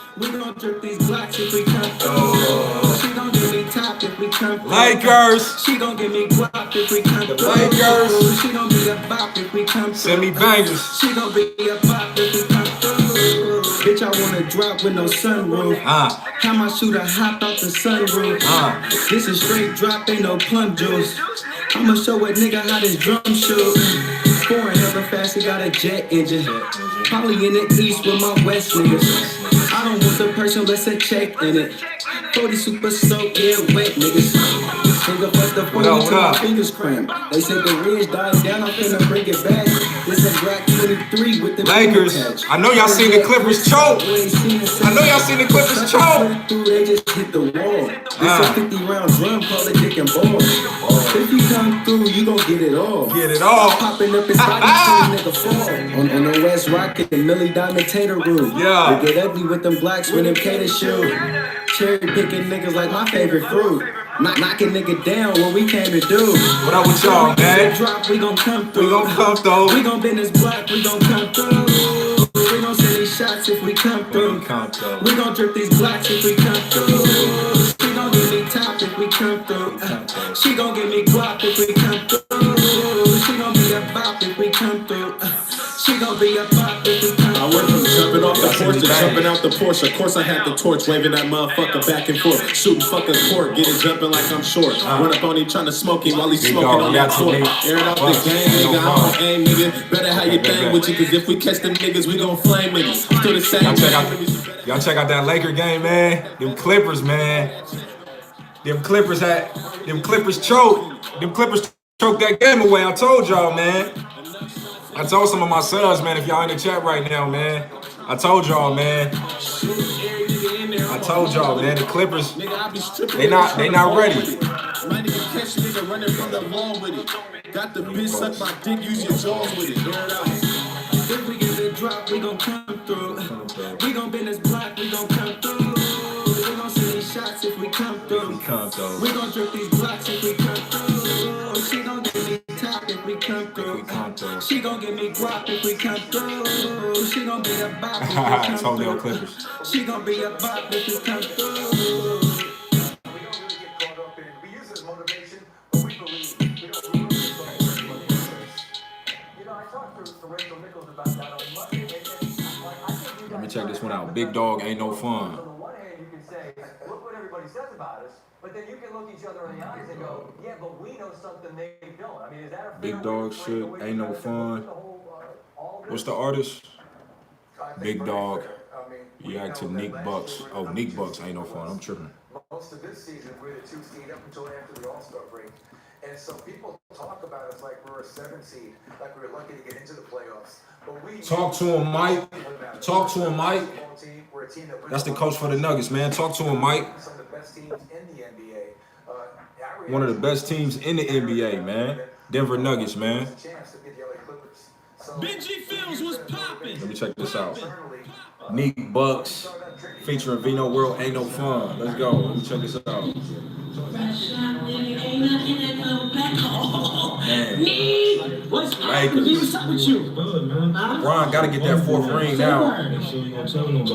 We gon' drip these blocks if we come through. She gon' give me top if we come through. Lakers. She gon' give me guap if we come through. Lakers. She gon' be a bop if we come through. Send me bangers. She gon' be a bop if we come through. Bitch, I wanna drop with no sunroof. How my shooter hopped off the sunroof. This is straight drop, ain't no plum juice. I'ma show a nigga how this drum shoot. Foreign hella fast, he got a jet engine. Probably in the east with my west niggas. I don't want the person, let's a check in it. 40 super soaked, yeah, wet niggas. Nigga, fuck the 40 till my fingers cramp. They said the ridge died down, I'm finna bring it back. This a Black 23 with the Lakers. I know y'all seen the Clippers choke. I know y'all seen the Clippers choke. They just hit the wall. This a 50-round drum, call it dick and ball. If you come through, you gon' get it all. Get it all. Popping up his body till nigga fall. On the West Rocket, the Millie Diamond Tater Room. Yeah. They get ugly with them blacks when them cater shoot. Cherry picking niggas like my favorite fruit. Knocking nigga down what we came to do. What up with y'all, man? Drop, we gon' come through. We gon' come through. We gon' bend this block, we gon' come through. We gon' send these shots if we come through. We gon' drip these blocks if we come through. She gon' give me top if we come through. She gon' give me guap if we come through. She gon' be a bop if we come through. She gon' be a bop if we come through. I went from jumping off the porch to jumping out the Porsche. Of course I had the torch, waving that motherfucker back and forth. Shooting fucking court, getting jumping like I'm short. Run up on him trying to smoke him while he's smoking on that court. Air it out the game, nigga, I don't aim, nigga. Better have your thing with you, cause if we catch them niggas, we gon' flame niggas. Still the same. Y'all check out that Laker game, man. Them Clippers, man. Them Clippers choked. Them Clippers choked that game away. I told y'all, man. I told some of my sons, man, if y'all in the chat right now, man. I told y'all, man. I told y'all, man. The Clippers, they not ready. Got the bitch suck my dick, use your jaws with it. If we get the drop, we gon' come through. We gon' bend this block, we gon' come through. We gon' send these shots if we come through. We gon' drip these blocks if we come through. She gon' give me top if we come through. She gon' give me guap if we come through. She gon' be a bop if we come through. Clippers. She gon' be a bop if we come through. Let me check this one out. Big dog ain't no fun. On the one hand, you can say, look what everybody says about us, but then you can look each other in the eyes and go, yeah, but we know something they don't. I mean, is that a fair Big dog shit ain't no fun. What's the artist? Big Dog. You act to Nick Bucks. Oh, Nick Bucks ain't no fun. I'm tripping. Most of this season, we're the 2 seed up until after the All-Star break. And so people talk about us like we're a 7 seed, like we're lucky to get into the playoffs. But we Talk to him, Mike. Talk to him, Mike. That's the coach for the Nuggets, man. Talk to him, Mike. Some of the best teams in the NBA. One of the best teams in the NBA, man. Denver Nuggets, man. Benji Fields was popping. Let me check this out. Nick Bucks featuring Vino World ain't no fun. Let's go. Let me check this out. Man. What's Lakers. up with you? LeBron gotta get that 4th ring now.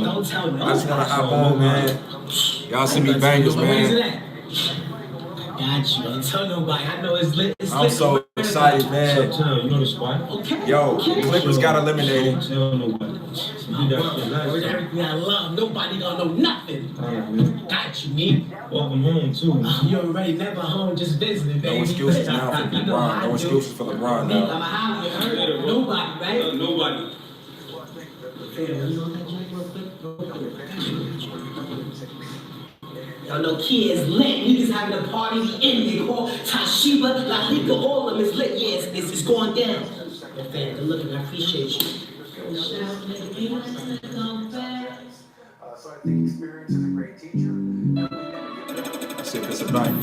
Don't tell me. I just wanna hop on, man. Y'all see me bangers, man. Got you. Don't tell nobody. I know it's lit. I'm so excited, man. You know the spot. Okay. Yo, Clippers got eliminated. Don't tell nobody. You did that shit last With time. everything I love, nobody gonna know nothing. Alright, man. Got you, me. Welcome home, too. You already never home, just visiting, baby. No excuses now for LeBron. No excuses for LeBron I'm now. a high, you heard? Nobody, right? Nobody. Y'all know kids lit. Niggas having a party. We in there. Call Tashiba, La Liga, all of them is lit. Yeah, it's going down. Yo, fam, good looking. I appreciate you. So I think experience is a great teacher. That's it. That's a night.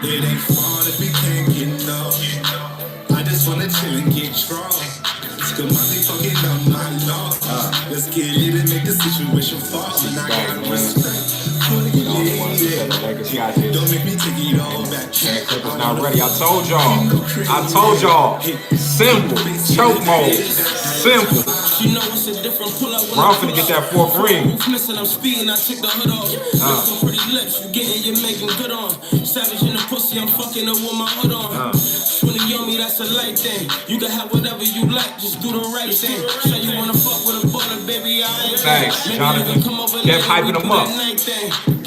It ain't fun if we can't get no. I just wanna chill and get strong. It's good money fucking on my law. Let's get it and make the situation fall. And I got respect for the yeah. Don't Don't make me take it all back. Clippers not ready. I told y'all. Simple. Choke mode. Simple. You know it's a different pull up. Brown finna get that fourth ring. I'm speeding, I take the hood off. Looking pretty lips, you getting your making good on. Savage in the pussy, I'm fucking up with my hood on. 20 on me, that's a light thing. You can have whatever you like, just do the right thing. Say you wanna fuck with a butter, baby, I ain't. Thanks, Jonathan. Kept hyping him up.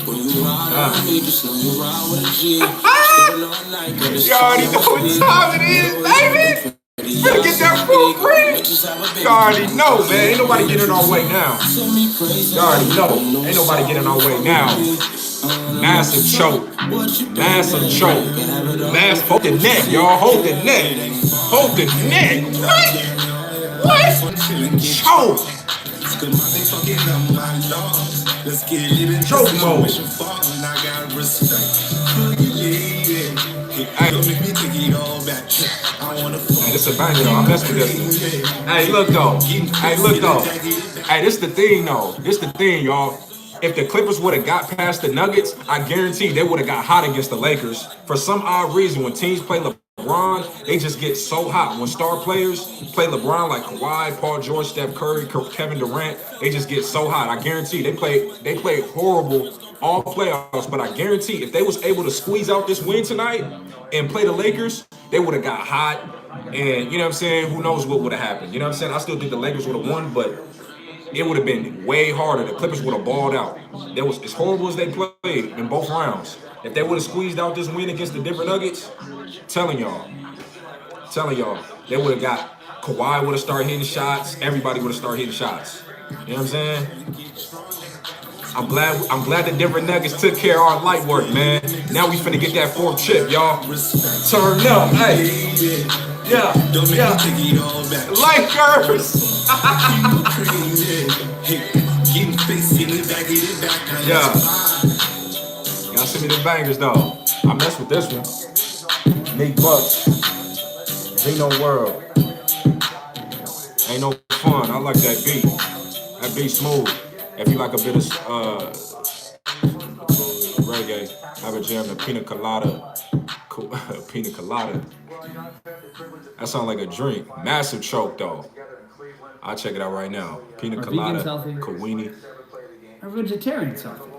When you ride on me, just know you ride with a G. You already know what time it is, baby. Better get that full ring. You already know, man. Ain't nobody getting our way now. You already know. Ain't nobody getting our way now. Massive choke. Massive choke. Hold the neck, y'all. Hold the neck. Hold the neck. What? Choke. Choke mode. Hey, this a banger though. I messed with this one. Hey, look though. Hey, this the thing though. This the thing, y'all. If the Clippers would have got past the Nuggets, I guarantee they would have got hot against the Lakers. For some odd reason, when teams play LeBron, they just get so hot. When star players play LeBron like Kawhi, Paul George, Steph Curry, Kevin Durant, they just get so hot. I guarantee they played horrible all playoffs, but I guarantee if they was able to squeeze out this win tonight and play the Lakers, they would have got hot. And you know what I'm saying? Who knows what would have happened? You know what I'm saying? I still think the Lakers would have won, but it would have been way harder. The Clippers would have balled out. That was as horrible as they played in both rounds. If they would have squeezed out this win against the Denver Nuggets, telling y'all, they would have got Kawhi would have started hitting shots. Everybody would have started hitting shots. You know what I'm saying? I'm glad the Denver Nuggets took care of our light work, man. Now we finna get that fourth chip, y'all. Turn up, hey. Yeah. Lakers. Yeah. Y'all send me the bangers though. I mess with this one. Nick Bucks. Ain't no world. Ain't no fun. I like that beat. That beat smooth. If you like a bit of reggae, have a jam to Pina Colada. Pina Colada. That sounds like a drink. Massive choke though. I'll check it out right now. Pina Colada, Kawini. Are vegetarians healthy?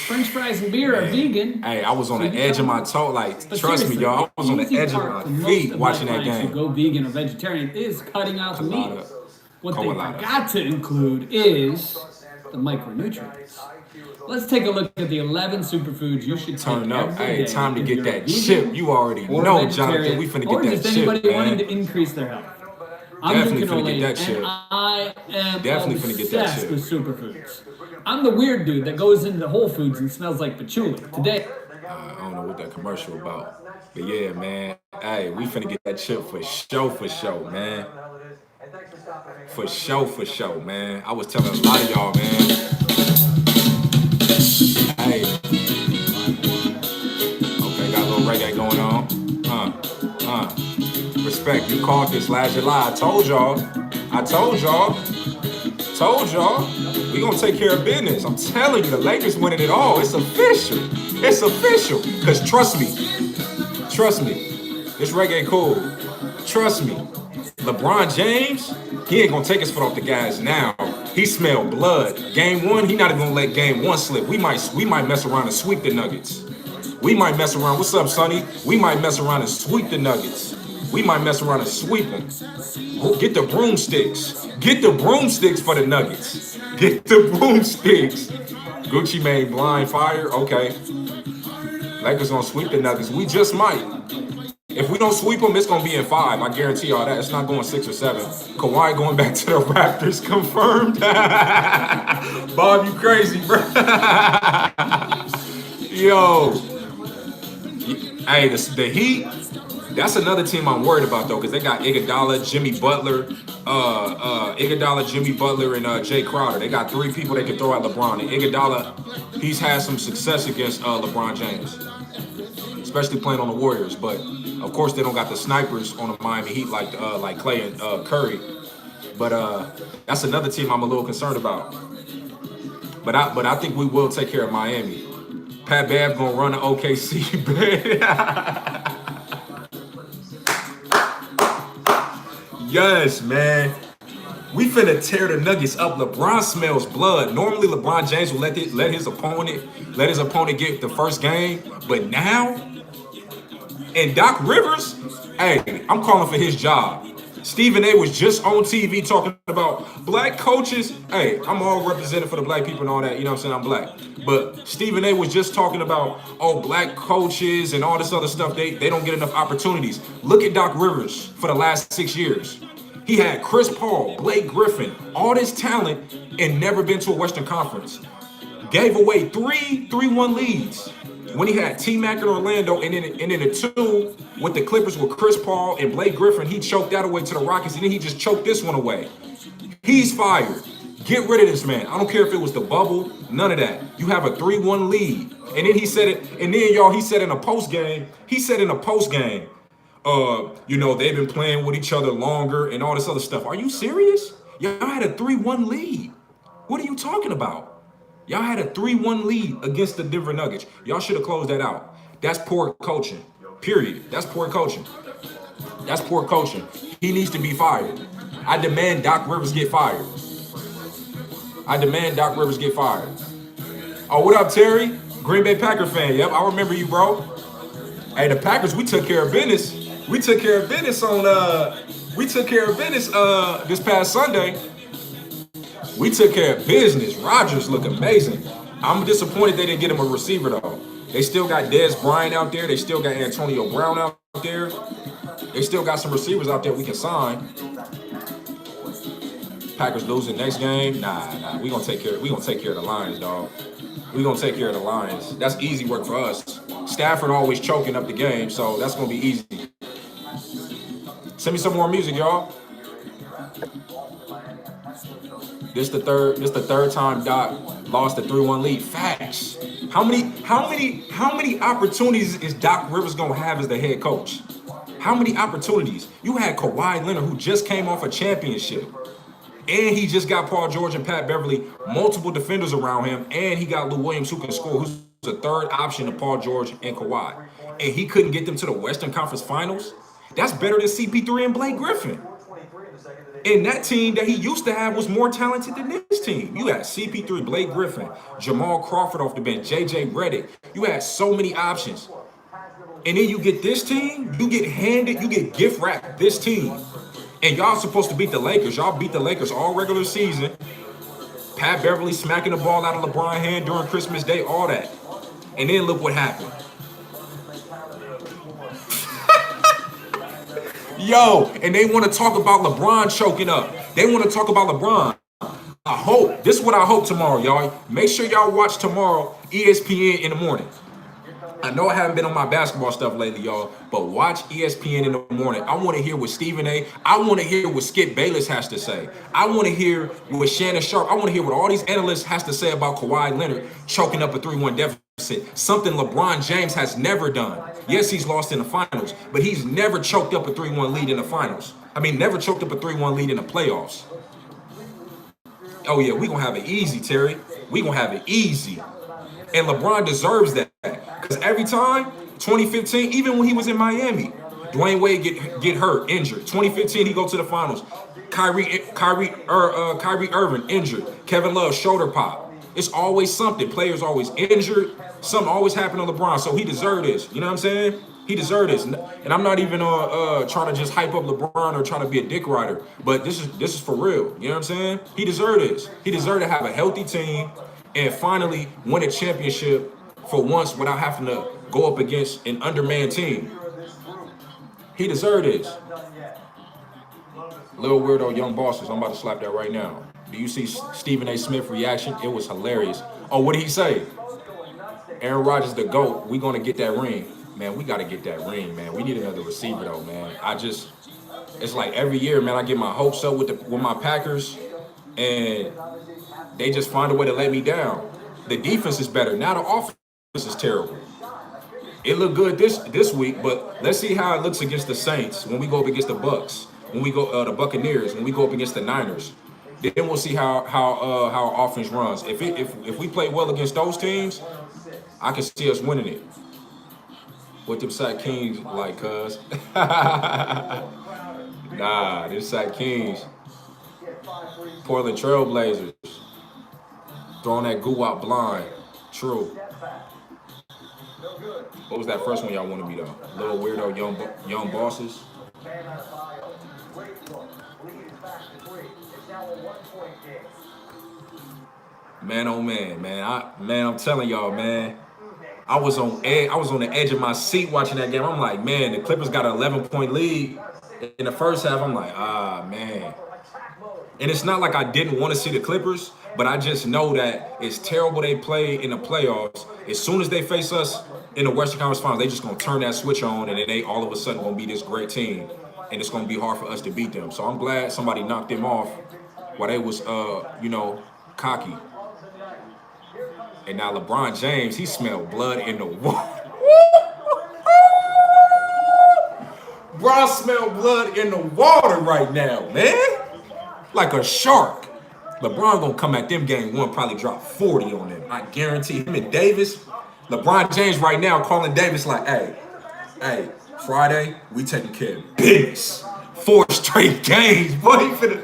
French fries and beer are vegan. Hey, I was on the edge of my toe. Like, trust me, y'all. I was on the edge of my feet watching that game. Go vegan or vegetarian is cutting out the meat. What they forgot to include is the micronutrients. Let's take a look at the 11 superfoods you should turn up. Hey, time to get that chip. You already know, Jonathan. We finna get that chip, man. Or just anybody wanting to increase their health. I'm definitely finna get that chip. I am definitely finna get that chip. With superfoods. I'm the weird dude that goes into Whole Foods and smells like patchouli. Today, I don't know what that commercial about, but yeah, man. Hey, we finna get that chip for show, man. For show, man. I was telling a lot of y'all, man. Hey. Okay, got a little reggae going on. Respect, you called this last July. I told y'all. We gonna take care of business. I'm telling you, the Lakers winning it all. It's official. Cause trust me, this reggae cool. Trust me, LeBron James, he ain't gonna take his foot off the gas now. He smelled blood. Game 1, he not even gonna let game 1 slip. We might mess around and sweep the Nuggets. We might mess around. What's up, Sonny? We might mess around and sweep the Nuggets. We might mess around and sweep them. Get the broomsticks. Get the broomsticks for the Nuggets. Get the broomsticks. Gucci Mane blind fire. Okay. Lakers gonna sweep the Nuggets. We just might. If we don't sweep them, it's gonna be in 5. I guarantee y'all that. It's not going 6 or 7. Kawhi going back to the Raptors confirmed. Bob, you crazy, bro. Yo. Hey, the Heat. That's another team I'm worried about though, because they got Iguodala, Jimmy Butler, and Jay Crowder. They got 3 people they can throw at LeBron. And Iguodala, he's had some success against LeBron James, especially playing on the Warriors. But of course, they don't got the snipers on the Miami Heat like Clay and Curry. But that's another team I'm a little concerned about. But I think we will take care of Miami. Pat Bev gonna run the OKC. Yes, man. We finna tear the Nuggets up. LeBron smells blood. Normally, LeBron James will let his opponent get the first game, but now, and Doc Rivers, hey, I'm calling for his job. Stephen A. was just on TV talking about black coaches. Hey, I'm all represented for the black people and all that. You know what I'm saying? I'm black. But Stephen A. was just talking about, black coaches and all this other stuff. They don't get enough opportunities. Look at Doc Rivers for the last 6 years. He had Chris Paul, Blake Griffin, all this talent, and never been to a Western Conference. Gave away 3-1 leads. When he had T-Mac in Orlando, and then the 2 with the Clippers with Chris Paul and Blake Griffin, he choked that away to the Rockets, and then he just choked this one away. He's fired. Get rid of this man. I don't care if it was the bubble, none of that. You have a 3-1 lead. And then he said it, and then he said in a post game, they've been playing with each other longer and all this other stuff. Are you serious? Y'all had a 3-1 lead. What are you talking about? Y'all had a 3-1 lead against the Denver Nuggets. Y'all should have closed that out. That's poor coaching. Period. That's poor coaching. That's poor coaching. He needs to be fired. I demand Doc Rivers get fired. Oh, what up, Terry? Green Bay Packer fan. Yep, I remember you, bro. Hey, the Packers, we took care of business. We took care of business this past Sunday. We took care of business. Rodgers look amazing. I'm disappointed they didn't get him a receiver, though. They still got Dez Bryant out there. They still got Antonio Brown out there. They still got some receivers out there we can sign. Packers losing next game. Nah. We gonna take care of the Lions, dog. We gonna take care of the Lions. That's easy work for us. Stafford always choking up the game, so that's gonna be easy. Send me some more music, y'all. This the third time Doc lost a 3-1 lead. Facts. How many opportunities is Doc Rivers gonna have as the head coach? How many opportunities? You had Kawhi Leonard, who just came off a championship, and he just got Paul George and Pat Beverly, multiple defenders around him, and he got Lou Williams, who can score, who's a third option to Paul George and Kawhi, and he couldn't get them to the Western Conference Finals. That's better than CP3 and Blake Griffin. And that team that he used to have was more talented than this team. You had CP3, Blake Griffin, Jamal Crawford off the bench, JJ Redick. You had so many options. And then you get this team, you get gift wrapped this team. And y'all supposed to beat the Lakers. Y'all beat the Lakers all regular season. Pat Beverly smacking the ball out of LeBron's hand during Christmas Day, all that. And then look what happened. Yo, and they want to talk about LeBron choking up. They want to talk about LeBron. This is what I hope tomorrow, y'all. Make sure y'all watch tomorrow ESPN in the morning. I know I haven't been on my basketball stuff lately, y'all, but watch ESPN in the morning. I want to hear what Stephen A. I want to hear what Skip Bayless has to say. I want to hear what Shannon Sharp. I want to hear what all these analysts has to say about Kawhi Leonard choking up a 3-1 deficit. Something LeBron James has never done. Yes, he's lost in the finals, but he's never choked up a 3-1 lead in the finals. I mean, never choked up a 3-1 lead in the playoffs. Oh, yeah, we're going to have it easy, Terry. We're going to have it easy. And LeBron deserves that. Because every time, 2015, even when he was in Miami, Dwayne Wade get hurt, injured. 2015, he go to the finals. Kyrie Irving, injured. Kevin Love, shoulder pop. It's always something. Players always injured. Something always happened to LeBron. So he deserved this. You know what I'm saying? He deserved this. And I'm not even trying to just hype up LeBron or trying to be a dick rider. But this is for real. You know what I'm saying? He deserved this. He deserved to have a healthy team and finally win a championship for once without having to go up against an undermanned team. He deserved this. Little weirdo young bosses. I'm about to slap that right now. Do you see Stephen A. Smith reaction? It was hilarious. Oh, what did he say? Aaron Rodgers the GOAT. We gonna get that ring. Man, we gotta get that ring, man. We need another receiver though, man. It's like every year, man, I get my hopes up with my Packers, and they just find a way to let me down. The defense is better. Now the offense is terrible. It looked good this week, but let's see how it looks against the Saints when we go up against the Bucks, when we go the Buccaneers, when we go up against the Niners. Then we'll see how our offense runs. If we play well against those teams, I can see us winning it. What them Sac Kings like, cuz? Nah, them Sac Kings. Portland Trailblazers. Throwing that goo out blind. True. What was that first one y'all wanted me though? Little weirdo young bosses. Man, oh man, I'm telling y'all, man. I was on the edge of my seat watching that game. I'm like, man, the Clippers got an 11-point lead in the first half. I'm like, man. And it's not like I didn't want to see the Clippers, but I just know that it's terrible they play in the playoffs. As soon as they face us in the Western Conference Finals, they just gonna turn that switch on, and then they all of a sudden gonna be this great team, and it's gonna be hard for us to beat them. So I'm glad somebody knocked them off while they was, cocky. And now LeBron James, he smelled blood in the water. Bron smelled blood in the water right now, man. Like a shark. LeBron gonna come at them game one, probably drop 40 on them. I guarantee him and Davis. LeBron James right now calling Davis like, hey, Friday, we taking care of business. 4 straight games, boy. He finna...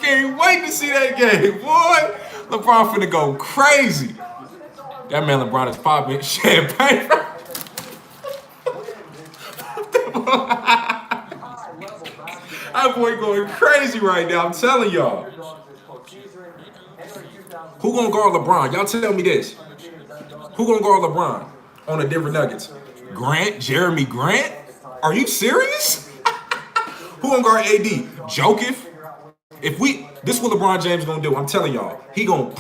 Can't wait to see that game, boy. LeBron finna go crazy. That man LeBron is popping champagne. That boy going crazy right now, I'm telling y'all. Who gonna guard LeBron? Y'all tell me this. Who gonna guard LeBron on the Denver Nuggets? Grant? Jeremy Grant? Are you serious? Who gonna guard AD? Jokic? This is what LeBron James gonna do. I'm telling y'all. He gonna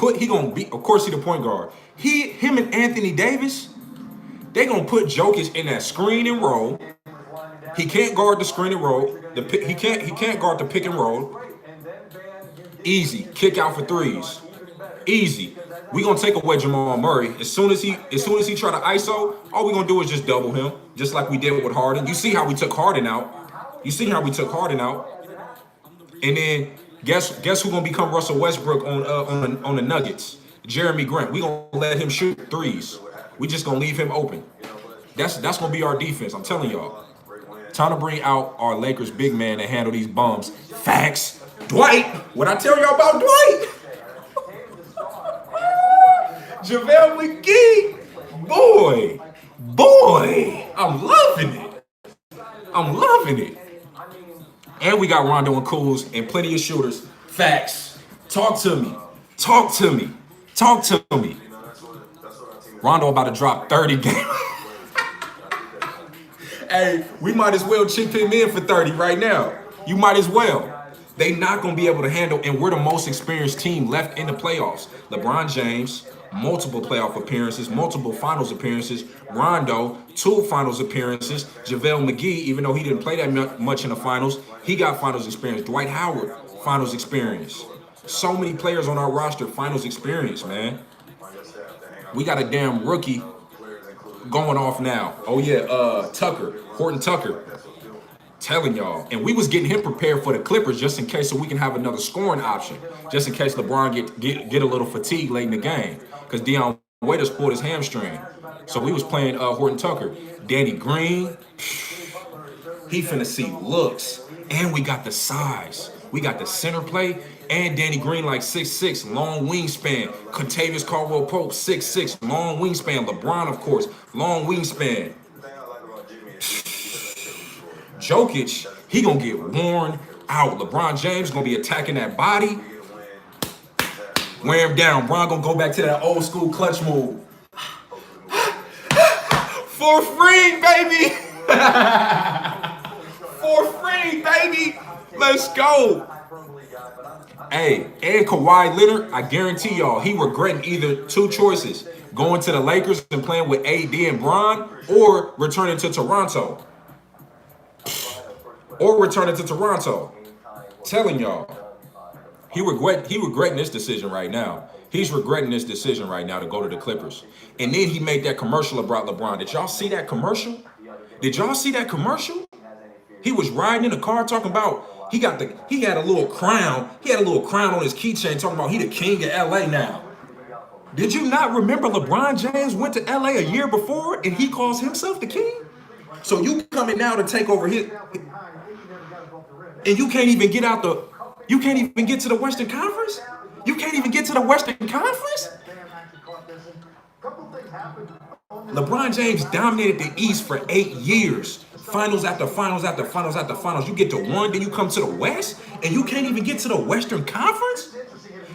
be, of course, he the point guard. Him and Anthony Davis, they gonna put Jokic in that screen and roll. He can't guard the screen and roll. He can't guard the pick and roll. Easy. Kick out for threes. Easy. We gonna take away Jamal Murray. As soon as he try to ISO, all we gonna do is just double him, just like we did with Harden. You see how we took Harden out. And then guess who gonna become Russell Westbrook on the Nuggets? Jeremy Grant. We gonna let him shoot threes. We just gonna leave him open. That's gonna be our defense. I'm telling y'all. Time to bring out our Lakers big man to handle these bums. Facts. Dwight. What I tell y'all about Dwight? JaVale McGee. Boy. I'm loving it. And we got Rondo and Kuz and plenty of shooters. Facts. Talk to me. Rondo about to drop 30 games. Hey, we might as well chip him in for 30 right now. You might as well. They not going to be able to handle, and we're the most experienced team left in the playoffs. LeBron James, multiple playoff appearances, multiple finals appearances. Rondo, 2 finals appearances. JaVale McGee, even though he didn't play that much in the finals, he got finals experience. Dwight Howard, finals experience. So many players on our roster, finals experience, man. We got a damn rookie going off now. Oh yeah, Horton Tucker. Telling y'all. And we was getting him prepared for the Clippers just in case, so we can have another scoring option. Just in case LeBron get a little fatigue late in the game. Because Dion Waiters pulled his hamstring. So we was playing Horton Tucker. Danny Green. He finna see looks. And we got the size. We got the center play. And Danny Green like 6'6", long wingspan. Contavious Caldwell-Pope, 6'6", long wingspan. LeBron, of course, long wingspan. Jokic, he gonna get worn out. LeBron James gonna be attacking that body. Wear him down. Bron gonna go back to that old school clutch move. For free, baby. For free, baby. Let's go. Hey, and Kawhi Leonard, I guarantee y'all, he regretting either 2 choices. Going to the Lakers and playing with AD and Bron, or returning to Toronto. Telling y'all. He regretting this decision right now. He's regretting this decision right now to go to the Clippers. And then he made that commercial about LeBron. Did y'all see that commercial? He was riding in the car talking about he had a little crown. He had a little crown on his keychain talking about he the king of LA now. Did you not remember LeBron James went to LA a year before and he calls himself the king? So you coming now to take over his, and you can't even get out the, you can't even get to the Western Conference? You can't even get to the Western Conference? LeBron James dominated the East for 8 years. Finals after finals after finals after finals. You get to one, then you come to the West, and you can't even get to the Western Conference?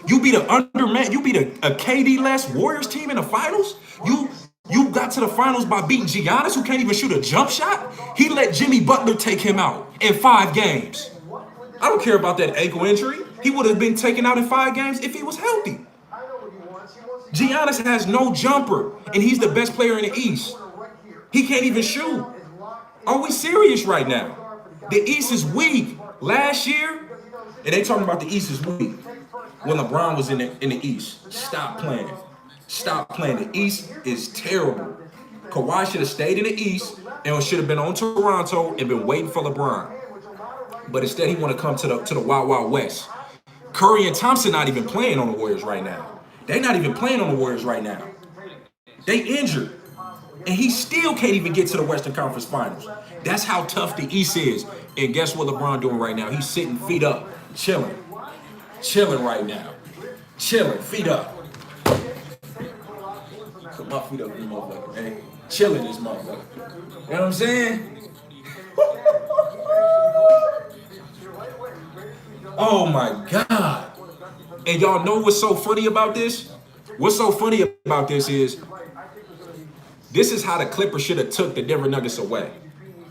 You beat a underman, you beat a KD-less Warriors team in the finals? You got to the finals by beating Giannis, who can't even shoot a jump shot? He let Jimmy Butler take him out in 5 games. I don't care about that ankle injury. He would have been taken out in 5 games if he was healthy. Giannis has no jumper, and he's the best player in the East. He can't even shoot. Are we serious right now? The East is weak. Last year, and they talking about the East is weak when LeBron was in the East. Stop playing. Stop playing. The East is terrible. Kawhi should have stayed in the East and should have been on Toronto and been waiting for LeBron. But instead, he want to come to the Wild Wild West. Curry and Thompson not even playing on the Warriors right now. They're not even playing on the Warriors right now. They injured. And he still can't even get to the Western Conference Finals. That's how tough the East is. And guess what LeBron doing right now? He's sitting feet up, chilling. Chilling right now. Chilling, feet up. Put my feet up in this motherfucker, man. Chilling this motherfucker. You know what I'm saying? Oh my God. And y'all know what's so funny about this? What's so funny about this is how the Clippers should have took the Denver Nuggets away.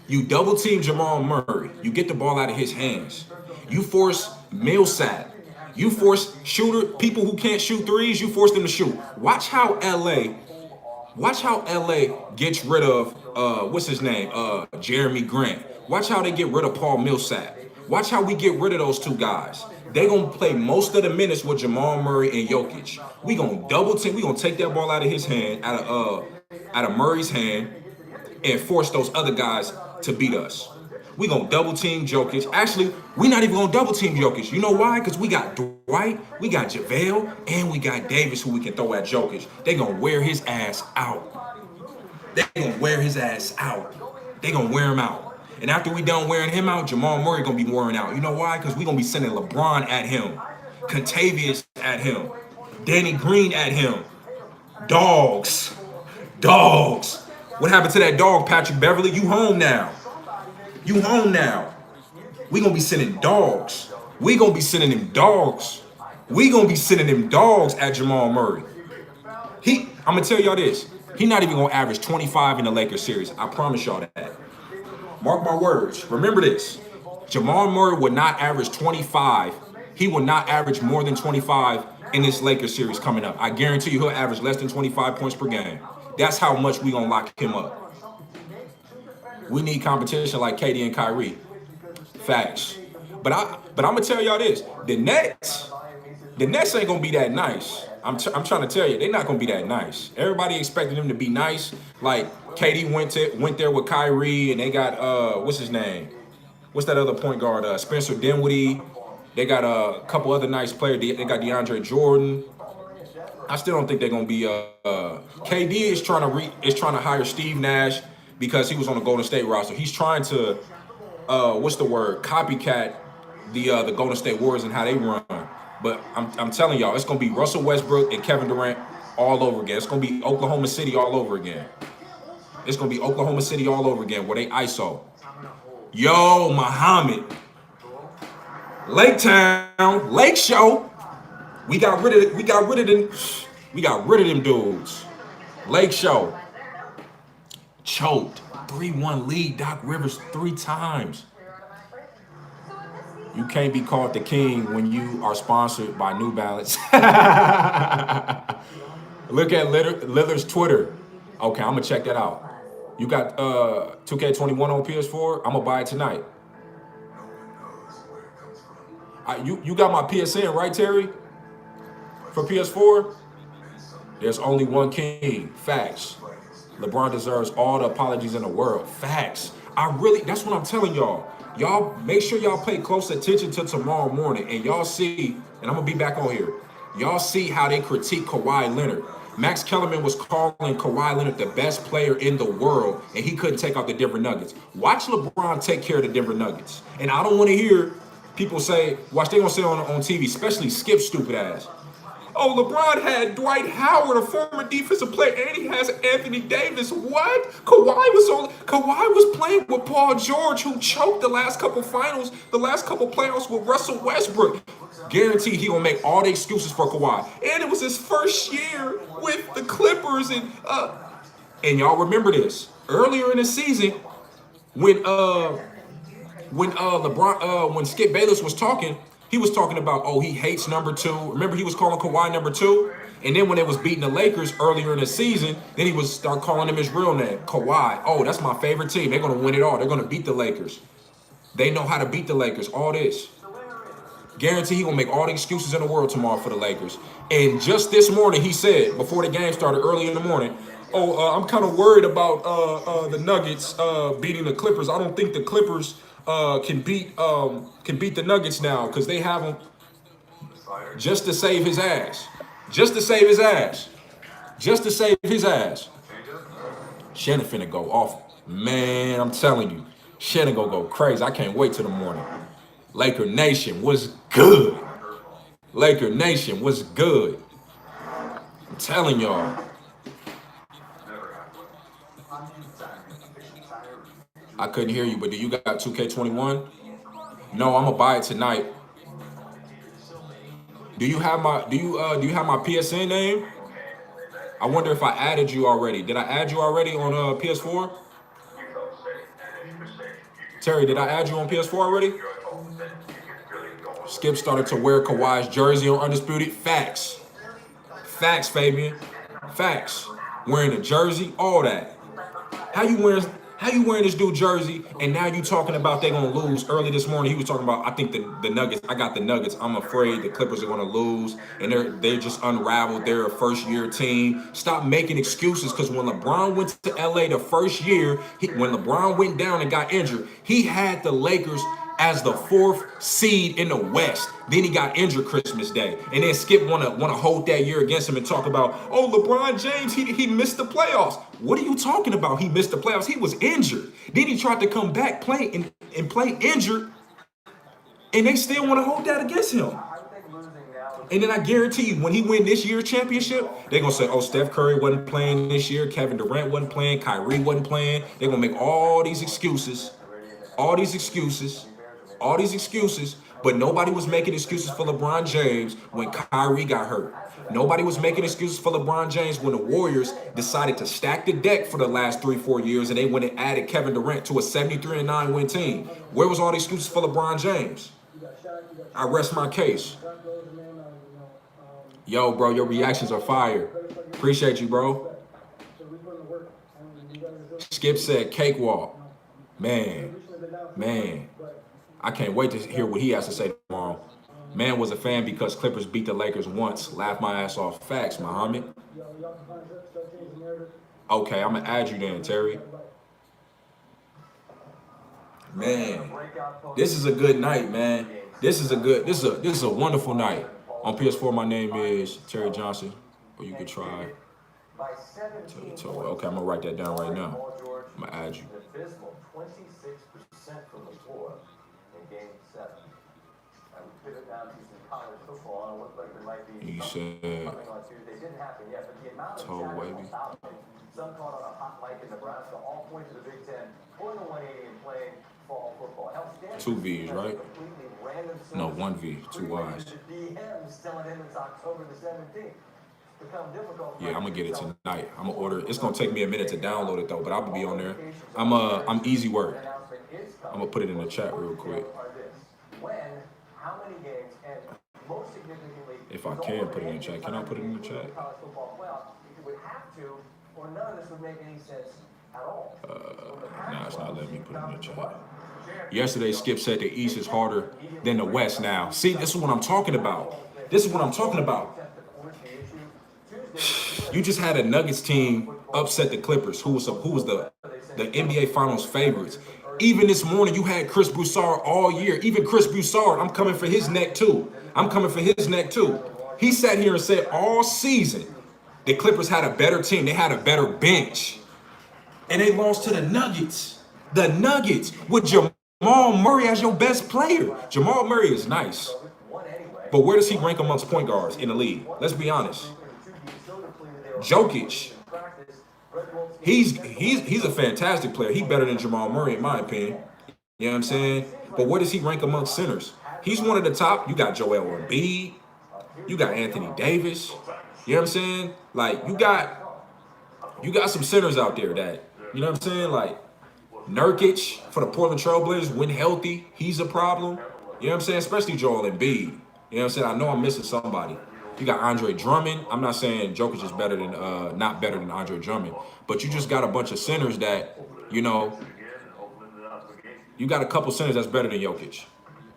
You double team Jamal Murray. You get the ball out of his hands. You force Millsap. You force people who can't shoot threes, you force them to shoot. Watch how LA gets rid of what's his name? Jeremy Grant. Watch how they get rid of Paul Millsap. Watch how we get rid of those 2 guys. They gonna play most of the minutes with Jamal Murray and Jokic. We gonna double team. We gonna take that ball out of his hand, out of Murray's hand, and force those other guys to beat us. We gonna double team Jokic. Actually, we not even gonna double team Jokic. You know why? Because we got Dwight, we got JaVale, and we got Davis, who we can throw at Jokic. They gonna wear his ass out. They gonna wear his ass out. They gonna wear him out. And after we done wearing him out, Jamal Murray gonna be wearing out. You know why? Because we gonna be sending LeBron at him, Contavious at him, Danny Green at him. Dogs. What happened to that dog, Patrick Beverly? You home now. You home now. We gonna be sending dogs. We gonna be sending them dogs. We gonna be sending them dogs at Jamal Murray. I'm gonna tell y'all this. He not even gonna average 25 in the Lakers series. I promise y'all that. Mark my words. Remember this. Jamal Murray would not average 25. He will not average more than 25 in this Lakers series coming up. I guarantee you he'll average less than 25 points per game. That's how much we gonna lock him up. We need competition like KD and Kyrie. Facts. But I'm gonna tell y'all this: the Nets ain't gonna be that nice. I'm trying to tell you, they're not gonna be that nice. Everybody expected them to be nice. Like KD went there with Kyrie, and they got what's his name? What's that other point guard? Spencer Dinwiddie. They got a couple other nice players. They got DeAndre Jordan. I still don't think they're gonna be. KD is trying to hire Steve Nash because he was on the Golden State roster. He's trying to copycat the Golden State Warriors and how they run. But I'm telling y'all, it's gonna be Russell Westbrook and Kevin Durant all over again. It's gonna be Oklahoma City all over again. It's gonna be Oklahoma City all over again where they ISO. Yo, Muhammad. Lake Town, Lake Show. We got rid of them dudes. Lake Show. Choked. 3-1 lead, Doc Rivers 3 times. You can't be called the king when you are sponsored by New Balance. Look at Lillard's Twitter. Okay, I'm gonna check that out. You got 2K21 on PS4? I'm gonna buy it tonight. You got my PSN, right, Terry? For PS4? There's only one king. Facts. LeBron deserves all the apologies in the world. Facts. That's what I'm telling y'all. Y'all make sure y'all pay close attention to tomorrow morning and y'all see, and I'm gonna be back on here. Y'all see how they critique Kawhi Leonard. Max Kellerman was calling Kawhi Leonard the best player in the world, and he couldn't take out the Denver Nuggets. Watch LeBron take care of the Denver Nuggets. And I don't want to hear people say, watch, they gonna say on TV, especially Skip stupid ass. Oh, LeBron had Dwight Howard, a former defensive player, and he has Anthony Davis. What? Kawhi was playing with Paul George, who choked the last couple finals, the last couple playoffs with Russell Westbrook. Guaranteed he gonna make all the excuses for Kawhi. And it was his first year with the Clippers, and y'all remember this earlier in the season when LeBron when Skip Bayless was talking. He was talking about, oh, he hates number 2. Remember, he was calling Kawhi number 2? And then when they was beating the Lakers earlier in the season, then he was start calling him his real name, Kawhi. Oh, that's my favorite team. They're going to win it all. They're going to beat the Lakers. They know how to beat the Lakers, all this. Guarantee he going to make all the excuses in the world tomorrow for the Lakers. And just this morning, he said, before the game started early in the morning, I'm kind of worried about the Nuggets beating the Clippers. I don't think the Clippers can beat the Nuggets now because they have him just to save his ass. Just to save his ass. Just to save his ass. Shannon finna go off. Man, I'm telling you. Shannon gonna go crazy. I can't wait till the morning. Laker Nation was good. Laker Nation was good. I'm telling y'all. I couldn't hear you, but do you got 2K21? No, I'm gonna buy it tonight. Do you have my PSN name? I wonder if I added you already. Did I add you already on PS4? Terry, did I add you on PS4 already? Skip started to wear Kawhi's jersey on Undisputed. Facts. Facts, Fabian. Facts. Wearing a jersey, all that. How you wearing this dude jersey, and now you talking about they gonna lose? Early this morning, he was talking about, I think the Nuggets, I got the Nuggets. I'm afraid the Clippers are gonna lose, and they're just unraveled. They're a first-year team. Stop making excuses, because when LeBron went to LA the first year, when LeBron went down and got injured, he had the Lakers as the 4th seed in the West. Then he got injured Christmas Day. And then Skip wanna hold that year against him and talk about, oh, LeBron James, he missed the playoffs. What are you talking about? He missed the playoffs. He was injured. Then he tried to come back, play injured, and they still want to hold that against him. And then I guarantee you, when he win this year's championship, they're going to say, oh, Steph Curry wasn't playing this year, Kevin Durant wasn't playing, Kyrie wasn't playing. They're going to make all these excuses, but nobody was making excuses for LeBron James when Kyrie got hurt. Nobody was making excuses for LeBron James when the Warriors decided to stack the deck for the last 3-4 years and they went and added Kevin Durant to a 73-9 win team. Where was all the excuses for LeBron James? I rest my case. Yo, bro, your reactions are fire. Appreciate you, bro. Skip said cakewalk. Man. I can't wait to hear what he has to say tomorrow. Man was a fan because Clippers beat the Lakers once. Laugh my ass off. Facts, Muhammad. Okay, I'm gonna add you then, Terry. Man, this is a good night, man. This is a wonderful night. On PS4, my name is Terry Johnson, or you could try. Okay, I'm gonna write that down right now. I'm gonna add you. 26% from the floor in Game 7. I would pivot down to some college football and it looked like there might be You something said coming on Tuesday. It didn't happen yet, but the amount of toe wavy. some caught on a hot mic in Nebraska, all points to the Big Ten, pulling the 180 and playing fall football. Hell, Stanford 2 V's, right? completely random No, sources 1 V, 2 Y's. the DMs telling him it's October the 17th. Become difficult. Yeah, I'm gonna get it tonight. I'm gonna order it. It's gonna take me a minute to download it though, but I'll be on there. I'm easy work. I'm gonna put it in the chat real quick. When, how many games, and most significantly, If I can put it in the chat. Can I put it in the chat? college football playoff, if you would have to, or none of this would make any sense at all. Nah, it's not letting me put it in the chat. Yesterday, Skip said the East is harder than the West now. See, this is what I'm talking about. You just had a Nuggets team upset the Clippers, who was the NBA Finals favorites. Even this morning, you had Chris Broussard all year. Even Chris Broussard, I'm coming for his neck too. He sat here and said all season, The Clippers had a better team. They had a better bench. And they lost to the Nuggets. The Nuggets with Jamal Murray as your best player. Jamal Murray is nice. But where does he rank amongst point guards in the league? Let's be honest. Jokic. He's a fantastic player. He's better than Jamal Murray, in my opinion. You know what I'm saying? But where does he rank amongst centers? He's one of the top. You got Joel Embiid. You got Anthony Davis. You know what I'm saying? Like, you got some centers out there that, you know what I'm saying? Like, Nurkic for the Portland Trailblazers, when healthy, he's a problem. You know what I'm saying? Especially Joel Embiid. You know what I'm saying? I know I'm missing somebody. You got Andre Drummond. I'm not saying Jokic is better than, not better than Andre Drummond, but you just got a bunch of centers that, you know, you got a couple centers that's better than Jokic.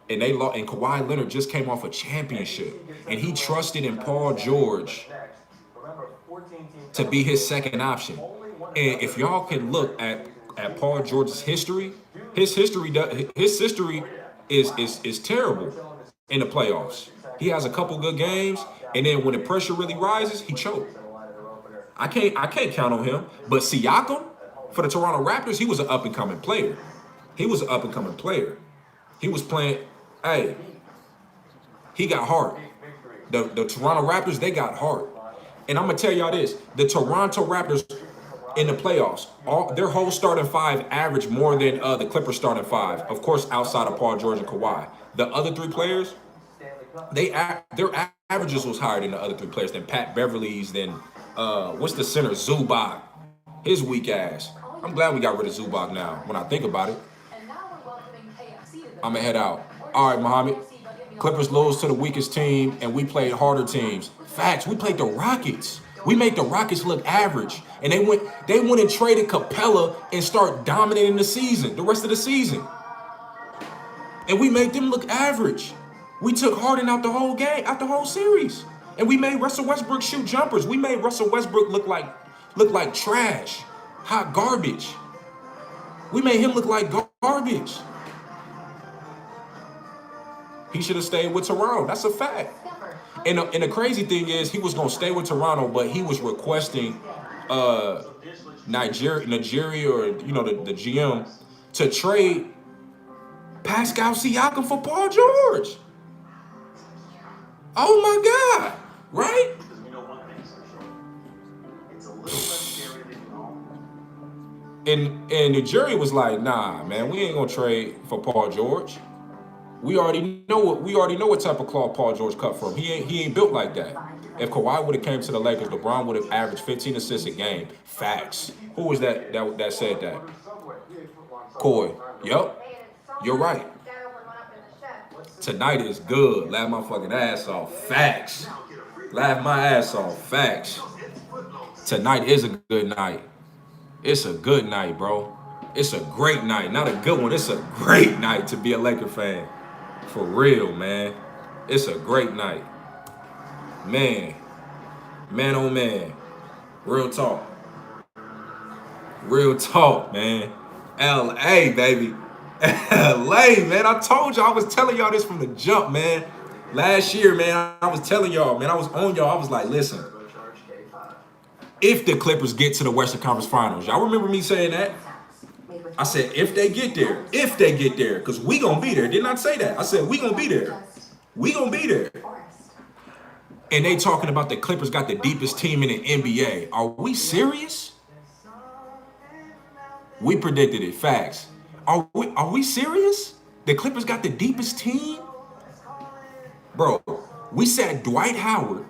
And and Kawhi Leonard just came off a championship, and he trusted in Paul George to be his second option. And if y'all can look at Paul George's history, his history is terrible in the playoffs. He has a couple good games, and then when the pressure really rises, he choked. I can't count on him. But Siakam for the Toronto Raptors, he was an up and coming player. He was playing. Hey, he got heart. The Toronto Raptors, they got heart. And I'm gonna tell y'all this: the Toronto Raptors in the playoffs, their whole starting five averaged more than the Clippers starting five. Of course, outside of Paul George and Kawhi, the other three players, their averages was higher than the other three players, than Pat Beverly's, than what's the center, Zubac, his weak ass. I'm glad we got rid of Zubac now. When I think about it, I'm gonna head out. All right, Muhammad. Clippers lose to the weakest team, and we played harder teams. Facts. We played the Rockets. We made the Rockets look average, and they went and traded Capella and start dominating the rest of the season. And we made them look average. We took Harden out the whole game, out the whole series, and we made Russell Westbrook shoot jumpers. We made Russell Westbrook look like trash, hot garbage. We made him look like garbage. He should have stayed with Toronto. That's a fact. And the crazy thing is, he was going to stay with Toronto, but he was requesting Nigeria or, you know, the GM to trade Pascal Siakam for Paul George. Oh, my God. Right? And Nigeria was like, nah, man, we ain't going to trade for Paul George. We already know what type of cloth Paul George cut from. He ain't built like that. If Kawhi would have came to the Lakers, LeBron would have averaged 15 assists a game. Facts. Who was that said that? Coy. Yup. You're right. Tonight is good. Laugh my fucking ass off. Facts. Laugh my ass off. Facts. Tonight is a good night. It's a good night, bro. It's a great night. Not a good one. It's a great night to be a Laker fan. For real, man. It's a great night. Man. Man, oh, man. Real talk. Real talk, man. L.A., baby. L.A., man. I told y'all. I was telling y'all this from the jump, man. Last year, man, I was telling y'all, man. I was on y'all. I was like, listen. If the Clippers get to the Western Conference Finals, y'all remember me saying that? I said, if they get there, because we gonna be there. Didn't I say that? I said, we gonna be there. We gonna be there. And they talking about the Clippers got the deepest team in the NBA. Are we serious? We predicted it. Facts. Are we serious? The Clippers got the deepest team? Bro, we said Dwight Howard,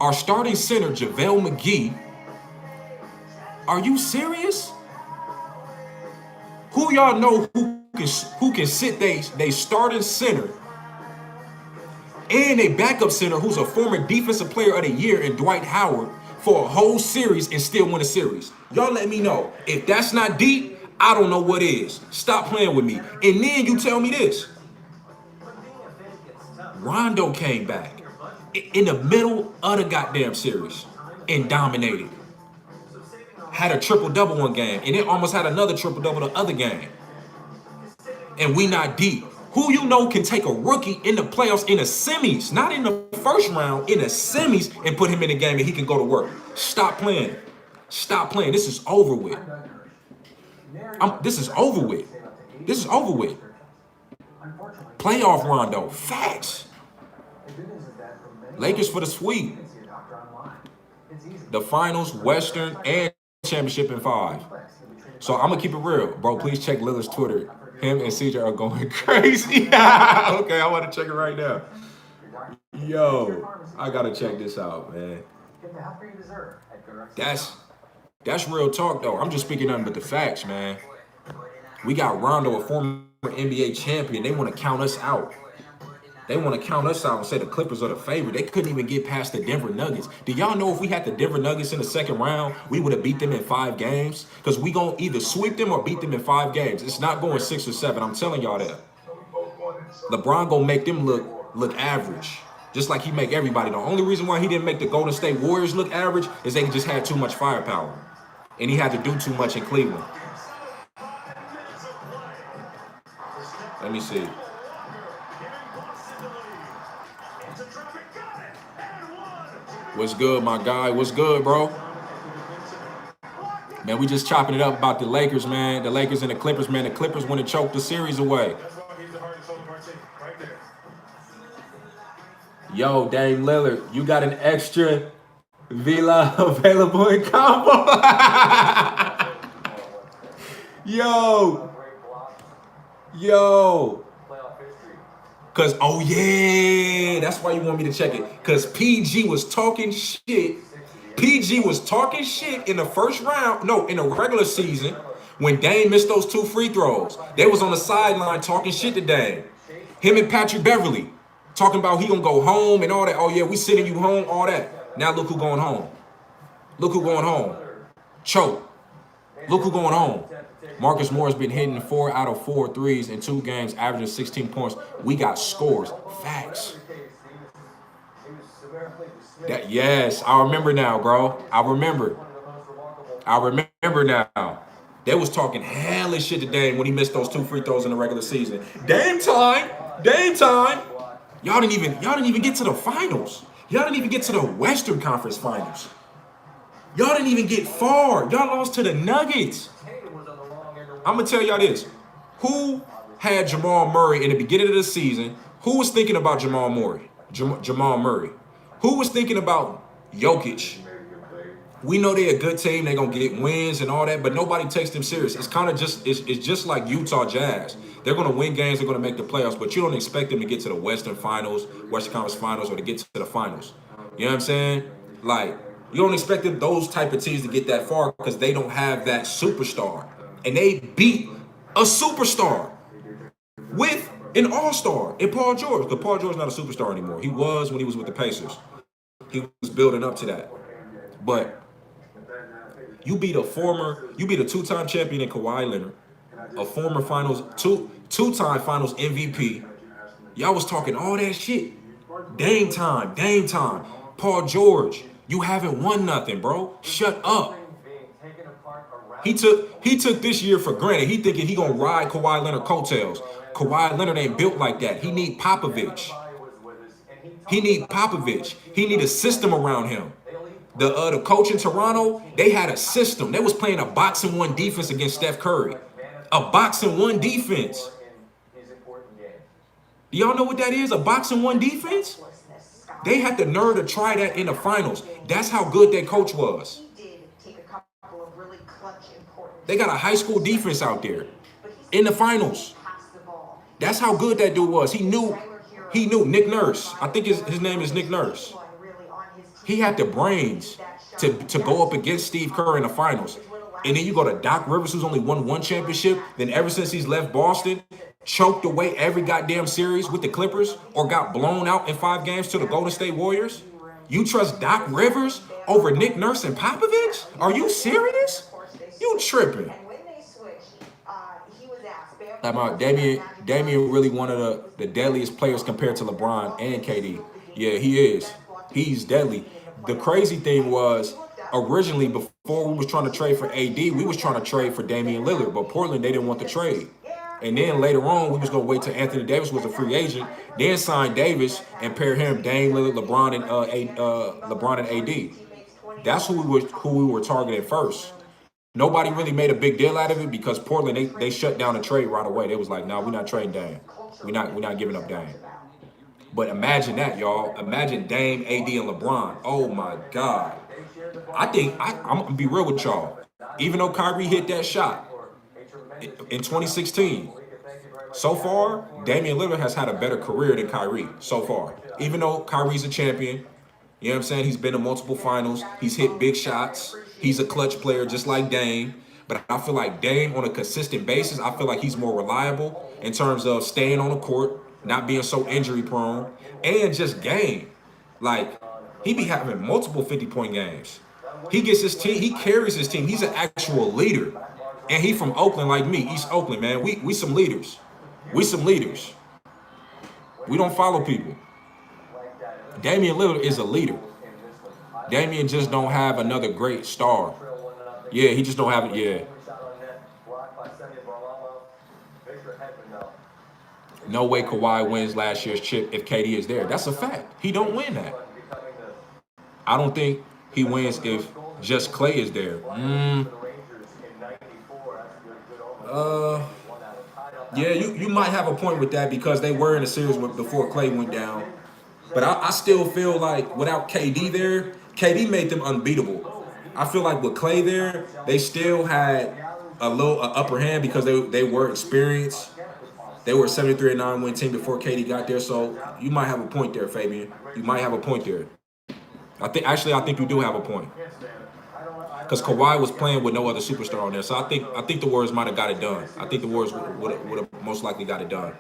our starting center, JaVale McGee. Are you serious? Who y'all know who can sit they starting center and a backup center who's a former defensive player of the year in Dwight Howard for a whole series and still win a series? Y'all let me know. If that's not deep, I don't know what is. Stop playing with me. And then you tell me this. Rondo came back in the middle of the goddamn series and dominated. Had a triple-double one game, and then almost had another triple-double the other game. And we not deep. Who you know can take a rookie in the playoffs in the semis, not in the first round, in the semis, and put him in the game and he can go to work? Stop playing. Stop playing. This is over with. This is over with. This is over with. Playoff Rondo. Facts. Lakers for the sweep. The finals, Western, and championship in 5. So I'm gonna keep it real, bro. Please check Lillard's Twitter. Him and CJ are going crazy. Okay, I want to check it right now. Yo, I gotta check this out, man. That's real talk, though. I'm just speaking nothing but the facts, man. We got Rondo, a former NBA champion. They want to count us out. They want to count us out and say the Clippers are the favorite. They couldn't even get past the Denver Nuggets. Do y'all know if we had the Denver Nuggets in the second round, we would have beat them in 5 games? Because we going to either sweep them or beat them in 5 games. It's not going 6 or 7. I'm telling y'all that. LeBron going to make them look average, just like he make everybody. The only reason why he didn't make the Golden State Warriors look average is they just had too much firepower. And he had to do too much in Cleveland. Let me see. What's good, my guy? What's good, bro? Man, we just chopping it up about the Lakers, man. The Lakers and the Clippers, man. The Clippers want to choke the series away. Yo, Dame Lillard, you got an extra Villa available in combo. Yo. Cause, oh yeah, that's why you want me to check it. Cause PG was talking shit. PG was talking shit in the first round, no, in the regular season, when Dame missed those 2 free throws. They was on the sideline talking shit to Dame. Him and Patrick Beverly talking about he gonna go home and all that. Oh yeah, we sending you home, all that. Now look who going home. Look who going home. Choke. Look who going home. Marcus Morris been hitting 4 out of 4 threes in 2 games, averaging 16 points. We got scores. Facts. Yes, I remember now, bro. I remember now. They was talking hella shit to Dame when he missed those 2 free throws in the regular season. Dame time. Y'all didn't even get to the finals. Y'all didn't even get to the Western Conference Finals. Y'all didn't even get far. Y'all lost to the Nuggets. I'm going to tell y'all this. Who had Jamal Murray in the beginning of the season? Who was thinking about Jamal Murray? Jamal Murray. Who was thinking about Jokic? We know they're a good team. They're going to get wins and all that, but nobody takes them serious. It's kind of just, it's just like Utah Jazz. They're going to win games. They're going to make the playoffs, but you don't expect them to get to the Western Conference Finals, or to get to the finals. You know what I'm saying? Like, you don't expect them, those type of teams to get that far because they don't have that superstar. And they beat a superstar with an all-star in Paul George. Because Paul George's not a superstar anymore. He was when he was with the Pacers. He was building up to that. But you beat a 2-time champion in Kawhi Leonard, a former finals, two-time finals MVP. Y'all was talking all that shit. Dame time. Paul George, you haven't won nothing, bro. Shut up. He took this year for granted. He thinking he gonna ride Kawhi Leonard coattails. Kawhi Leonard ain't built like that. He need Popovich. He need a system around him. The coach in Toronto, they had a system. They was playing a boxing 1 defense against Steph Curry. A boxing 1 defense. Do y'all know what that is? A boxing 1 defense? They had the nerve to try that in the finals. That's how good their coach was. They got a high school defense out there in the finals. That's how good that dude was. He knew Nick Nurse. I think his name is Nick Nurse. He had the brains to go up against Steve Kerr in the finals. And then you go to Doc Rivers, who's only won 1 championship. Then ever since he's left Boston, choked away every goddamn series with the Clippers or got blown out in 5 games to the Golden State Warriors. You trust Doc Rivers over Nick Nurse and Popovich? Are you serious? You tripping. Damian really one of the deadliest players compared to LeBron and KD. Yeah, he is. He's deadly. The crazy thing was, originally, before we was trying to trade for AD, we was trying to trade for Damian Lillard, but Portland, they didn't want the trade. And then later on, we was gonna wait till Anthony Davis was a free agent, then sign Davis and pair him Dame Lillard, LeBron and AD. That's who we were targeting first. Nobody really made a big deal out of it because Portland they shut down the trade right away. They was like, "No, we're not trading Dame. We're not giving up Dame." But imagine that, y'all. Imagine Dame, AD, and LeBron. Oh my God. I think I'm gonna be real with y'all. Even though Kyrie hit that shot in 2016, so far, Damian Lillard has had a better career than Kyrie so far. Even though Kyrie's a champion, you know what I'm saying? He's been to multiple finals. He's hit big shots. He's a clutch player just like Dame. But I feel like Dame, on a consistent basis, I feel like he's more reliable in terms of staying on the court, not being so injury prone, and just game. Like, he be having multiple 50-point games. He gets his team, he carries his team. He's an actual leader. And he from Oakland like me, East Oakland, man. We some leaders. We some leaders. We don't follow people. Damian Lillard is a leader. Damian just don't have another great star. Yeah, he just don't have it. Yeah. No way Kawhi wins last year's chip if KD is there. That's a fact. He don't win that. I don't think he wins if just Klay is there. Yeah, you might have a point with that because they were in a series before Klay went down. But I still feel like without KD there, KD made them unbeatable. I feel like with Klay there, they still had a little upper hand because they were experienced. They were a 73-9 win team before KD got there. So you might have a point there, Fabian. You might have a point there. I think you do have a point. Because Kawhi was playing with no other superstar on there. So I think the Warriors might have got it done. I think the Warriors would have most likely got it done.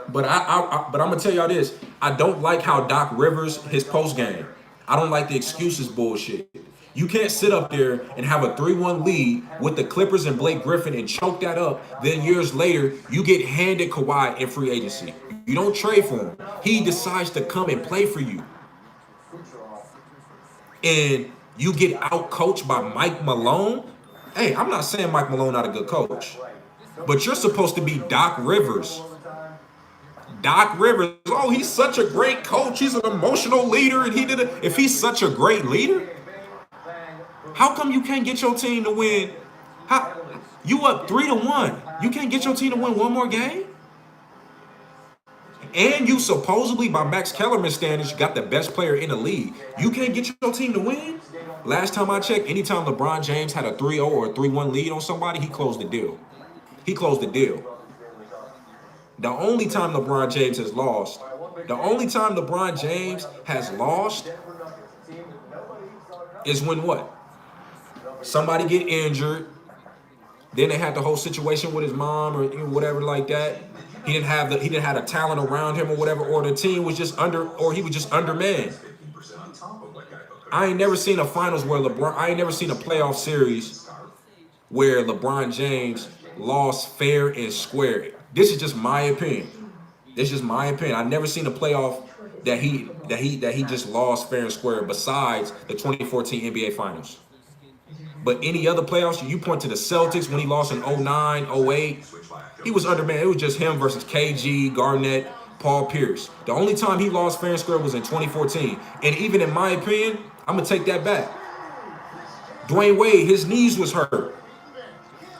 But I'm gonna tell y'all this. I don't like how Doc Rivers, his post game. I don't like the excuses bullshit. You can't sit up there and have a 3-1 lead with the Clippers and Blake Griffin and choke that up. Then years later, you get handed Kawhi in free agency. You don't trade for him. He decides to come and play for you. And you get out-coached by Mike Malone. Hey, I'm not saying Mike Malone not a good coach. But you're supposed to be Doc Rivers. Doc Rivers, oh, he's such a great coach. He's an emotional leader, and he did it. If he's such a great leader, how come you can't get your team to win? You up 3-1. You can't get your team to win one more game? And you supposedly, by Max Kellerman standards, got the best player in the league. You can't get your team to win? Last time I checked, anytime LeBron James had a 3-0 or a 3-1 lead on somebody, he closed the deal. He closed the deal. The only time LeBron James has lost, is when what? Somebody get injured. Then they had the whole situation with his mom or whatever like that. He didn't have a talent around him or whatever, or the team was just he was just undermanned. I ain't never seen a finals where I ain't never seen a playoff series where LeBron James lost fair and square. This is just my opinion. I've never seen a playoff that he just lost fair and square besides the 2014 NBA Finals. But any other playoffs, you point to the Celtics when he lost in 09, 08, he was undermanned. It was just him versus KG, Garnett, Paul Pierce. The only time he lost fair and square was in 2014. And even in my opinion, I'm going to take that back. Dwayne Wade, his knees was hurt.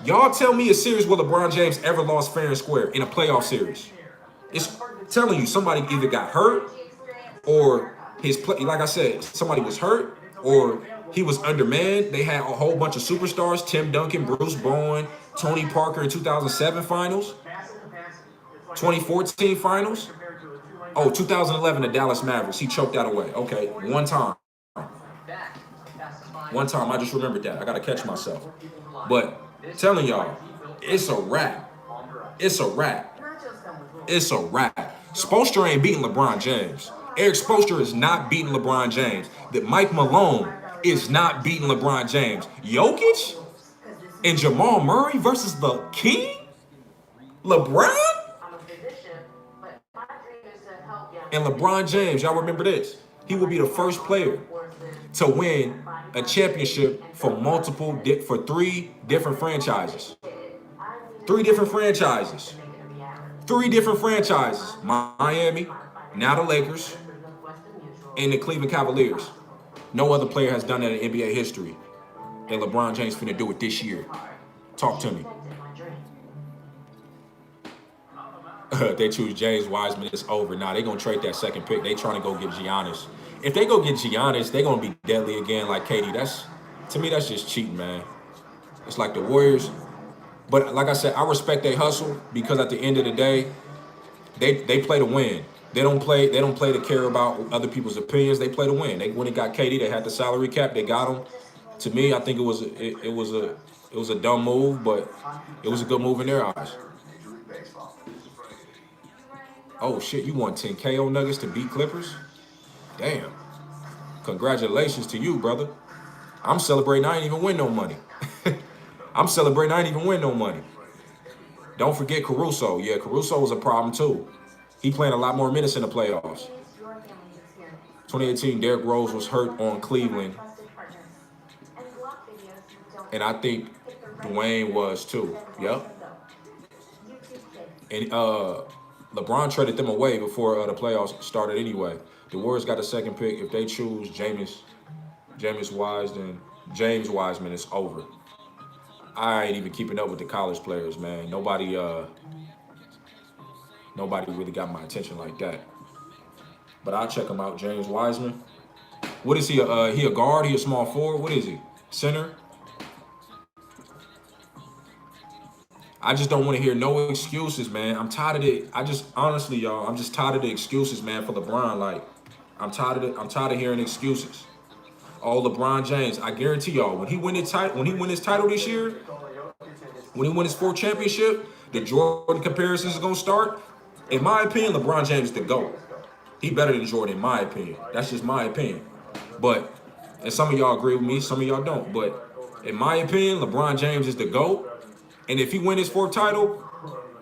Y'all tell me a series where LeBron James ever lost fair and square in a playoff series. It's telling you somebody either got hurt or like I said, somebody was hurt or he was undermanned. They had a whole bunch of superstars, Tim Duncan, Bruce Bowen, Tony Parker in 2007 finals, 2014 finals. Oh, 2011, the Dallas Mavericks. He choked that away. Okay, one time. I just remembered that. I got to catch myself. But telling y'all, it's a wrap. Spoelstra ain't beating LeBron James. Eric Spoelstra is not beating LeBron James. That Mike Malone is not beating LeBron James. Jokic and Jamal Murray versus the King? LeBron? And LeBron James, y'all remember this. He will be the first player to win a championship for for 3 different franchises. 3 different franchises. 3 different franchises. Miami, now the Lakers, and the Cleveland Cavaliers. No other player has done that in NBA history. And LeBron James finna do it this year. Talk to me. They choose James Wiseman, it's over. Nah, they gonna trade that second pick. They trying to go get Giannis. If they go get Giannis, they gonna be deadly again like KD. To me, that's just cheating, man. It's like the Warriors. But like I said, I respect their hustle because at the end of the day, they play to win. They don't play to care about other people's opinions. They play to win. They when it got KD, they had the salary cap. They got him. To me, I think it was a dumb move, but it was a good move in their eyes. Oh shit, you won 10K on Nuggets to beat Clippers? Damn. Congratulations to you, brother. I'm celebrating I ain't even win no money. I'm celebrating I ain't even win no money. Don't forget Caruso. Yeah, Caruso was a problem too. He playing a lot more minutes in the playoffs. 2018, Derrick Rose was hurt on Cleveland. And I think Dwayne was too. Yep. And LeBron traded them away before the playoffs started anyway. The Warriors got the second pick. If they choose James Wiseman, it's over. I ain't even keeping up with the college players, man. Nobody really got my attention like that. But I'll check him out, James Wiseman. What is he? He a guard? He a small forward? What is he? Center? I just don't want to hear no excuses, man. I'm tired of it. Honestly, y'all, I'm just tired of the excuses, man, for LeBron. Like, I'm tired of hearing excuses. Oh, LeBron James, I guarantee y'all, when he win his title this year, when he win his 4th championship, the Jordan comparisons is gonna start. In my opinion, LeBron James is the GOAT. He better than Jordan, in my opinion. That's just my opinion. But, and some of y'all agree with me, some of y'all don't. But in my opinion, LeBron James is the GOAT. And if he win his 4th title,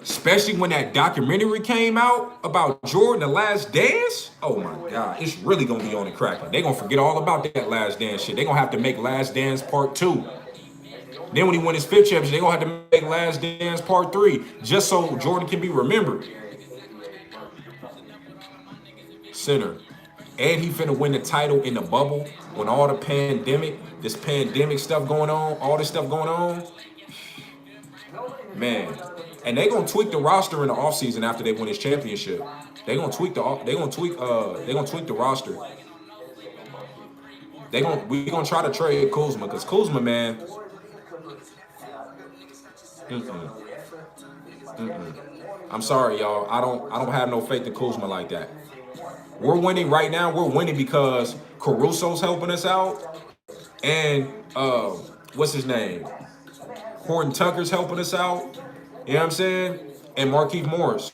especially when that documentary came out about Jordan, The Last Dance, oh my God, it's really gonna be on the cracking. They're gonna forget all about that Last Dance shit. They're gonna have to make Last Dance Part 2. Then when he won his 5th championship, they're gonna have to make Last Dance Part 3, just so Jordan can be remembered. Center. And he finna win the title in the bubble when all the this pandemic stuff going on, all this stuff going on. Man, and they gonna tweak the roster in the offseason after they win his championship. They gonna tweak the roster. We gonna try to trade Kuzma because Kuzma, man. I'm sorry, y'all. I don't have no faith in Kuzma like that. We're winning right now. We're winning because Caruso's helping us out, and what's his name? Horton Tucker's helping us out. You know what I'm saying? And Markieff Morris.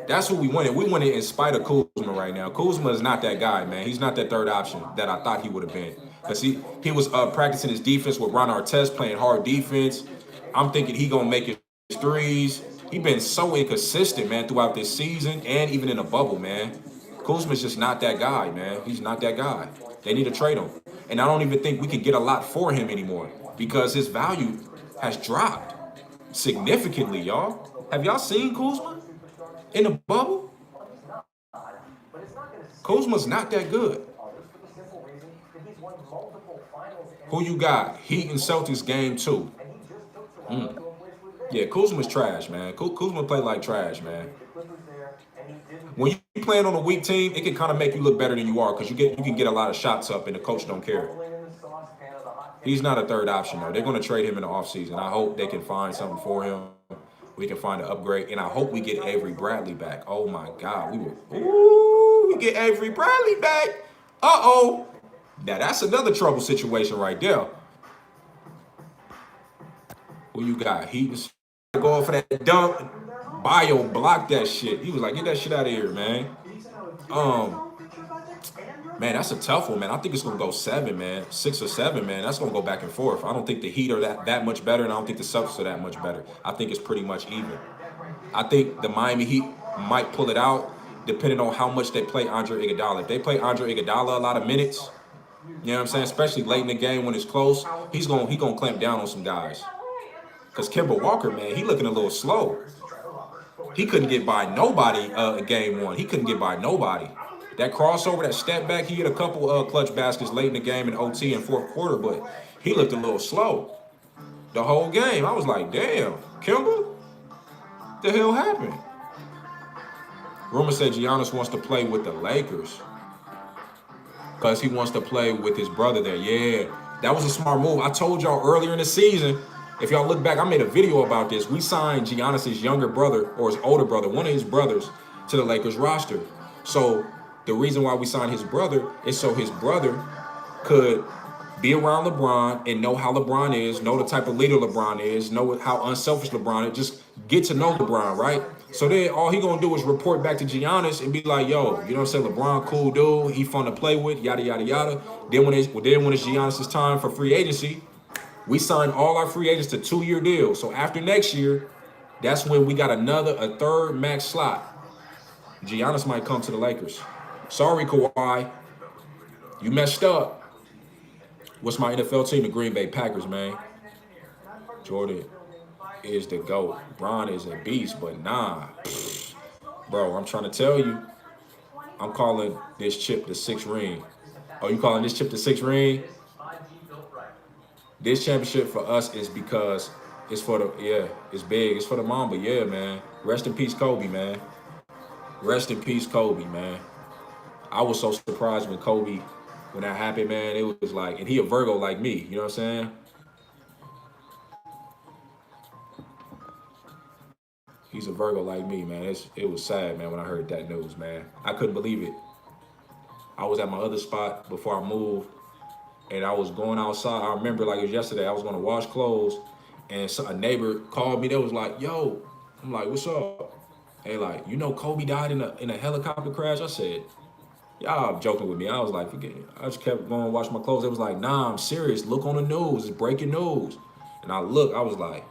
That's who we winning. We winning in spite of Kuzma right now. Kuzma is not that guy, man. He's not that third option that I thought he would have been. Because he was practicing his defense with Ron Artest, playing hard defense. I'm thinking he going to make his threes. He's been so inconsistent, man, throughout this season and even in the bubble, man. Kuzma's just not that guy, man. He's not that guy. They need to trade him. And I don't even think we could get a lot for him anymore because his value has dropped significantly, y'all. Have y'all seen Kuzma in the bubble? Kuzma's not that good. Who you got? Heat and Celtics game 2. Yeah, Kuzma's trash, man. Kuzma play like trash, man. When you playing on a weak team, it can kind of make you look better than you are because you can get a lot of shots up and the coach don't care. He's not a third option, though. They're going to trade him in the offseason. I hope they can find something for him. We can find an upgrade. And I hope we get Avery Bradley back. Oh, my God. We get Avery Bradley back. Uh-oh. Now, that's another trouble situation right there. Who you got? Heat and go for that dunk. Bio blocked that shit. He was like, get that shit out of here, man. Man, that's a tough one, man. I think it's going to go 7, man. 6 or 7, man. That's going to go back and forth. I don't think the Heat are that much better, and I don't think the Celtics are that much better. I think it's pretty much even. I think the Miami Heat might pull it out depending on how much they play Andre Iguodala. If they play Andre Iguodala a lot of minutes, You know what I'm saying? Especially late in the game when it's close, he gonna clamp down on some guys. Cause Kemba Walker, man, he looking a little slow. He couldn't get by nobody in game one. He couldn't get by nobody. That crossover, that step back, he hit a couple clutch baskets late in the game in OT and fourth quarter, but he looked a little slow the whole game. I was like, damn, Kemba? What the hell happened? Rumor said Giannis wants to play with the Lakers because he wants to play with his brother there. Yeah, that was a smart move. I told y'all earlier in the season, if y'all look back, I made a video about this. We signed Giannis's younger brother or his older brother, one of his brothers, to the Lakers roster. So the reason why we signed his brother is so his brother could be around LeBron and know how LeBron is, know the type of leader LeBron is, know how unselfish LeBron is, just get to know LeBron, right? So then all he gonna do is report back to Giannis and be like, yo, you know what I'm saying? LeBron, cool dude, he fun to play with, yada, yada, yada. Then when it's Giannis's time for free agency, we signed all our free agents to 2-year deals. So after next year, that's when we got a third max slot. Giannis might come to the Lakers. Sorry, Kawhi. You messed up. What's my NFL team? The Green Bay Packers, man. Jordan is the GOAT. Bron is a beast, but nah. Bro, I'm trying to tell you, I'm calling this chip the 6th ring. Oh, you calling this chip the 6th ring? This championship for us is because it's for the, it's big. It's for the Mamba, yeah, man. Rest in peace, Kobe, man. Rest in peace, Kobe, man. I was so surprised when that happened, man. It was like, and he a Virgo like me, you know what I'm saying? He's a Virgo like me, man. It was sad, man, when I heard that news, man. I couldn't believe it. I was at my other spot before I moved, and I was going outside. I remember like it was yesterday. I was going to wash clothes, and a neighbor called me. They was like, yo. I'm like, what's up? They like, you know Kobe died in a helicopter crash? I said, y'all joking with me. I was like, forget it. I just kept going to wash my clothes. They was like, nah, I'm serious. Look on the news. It's breaking news. And I was like,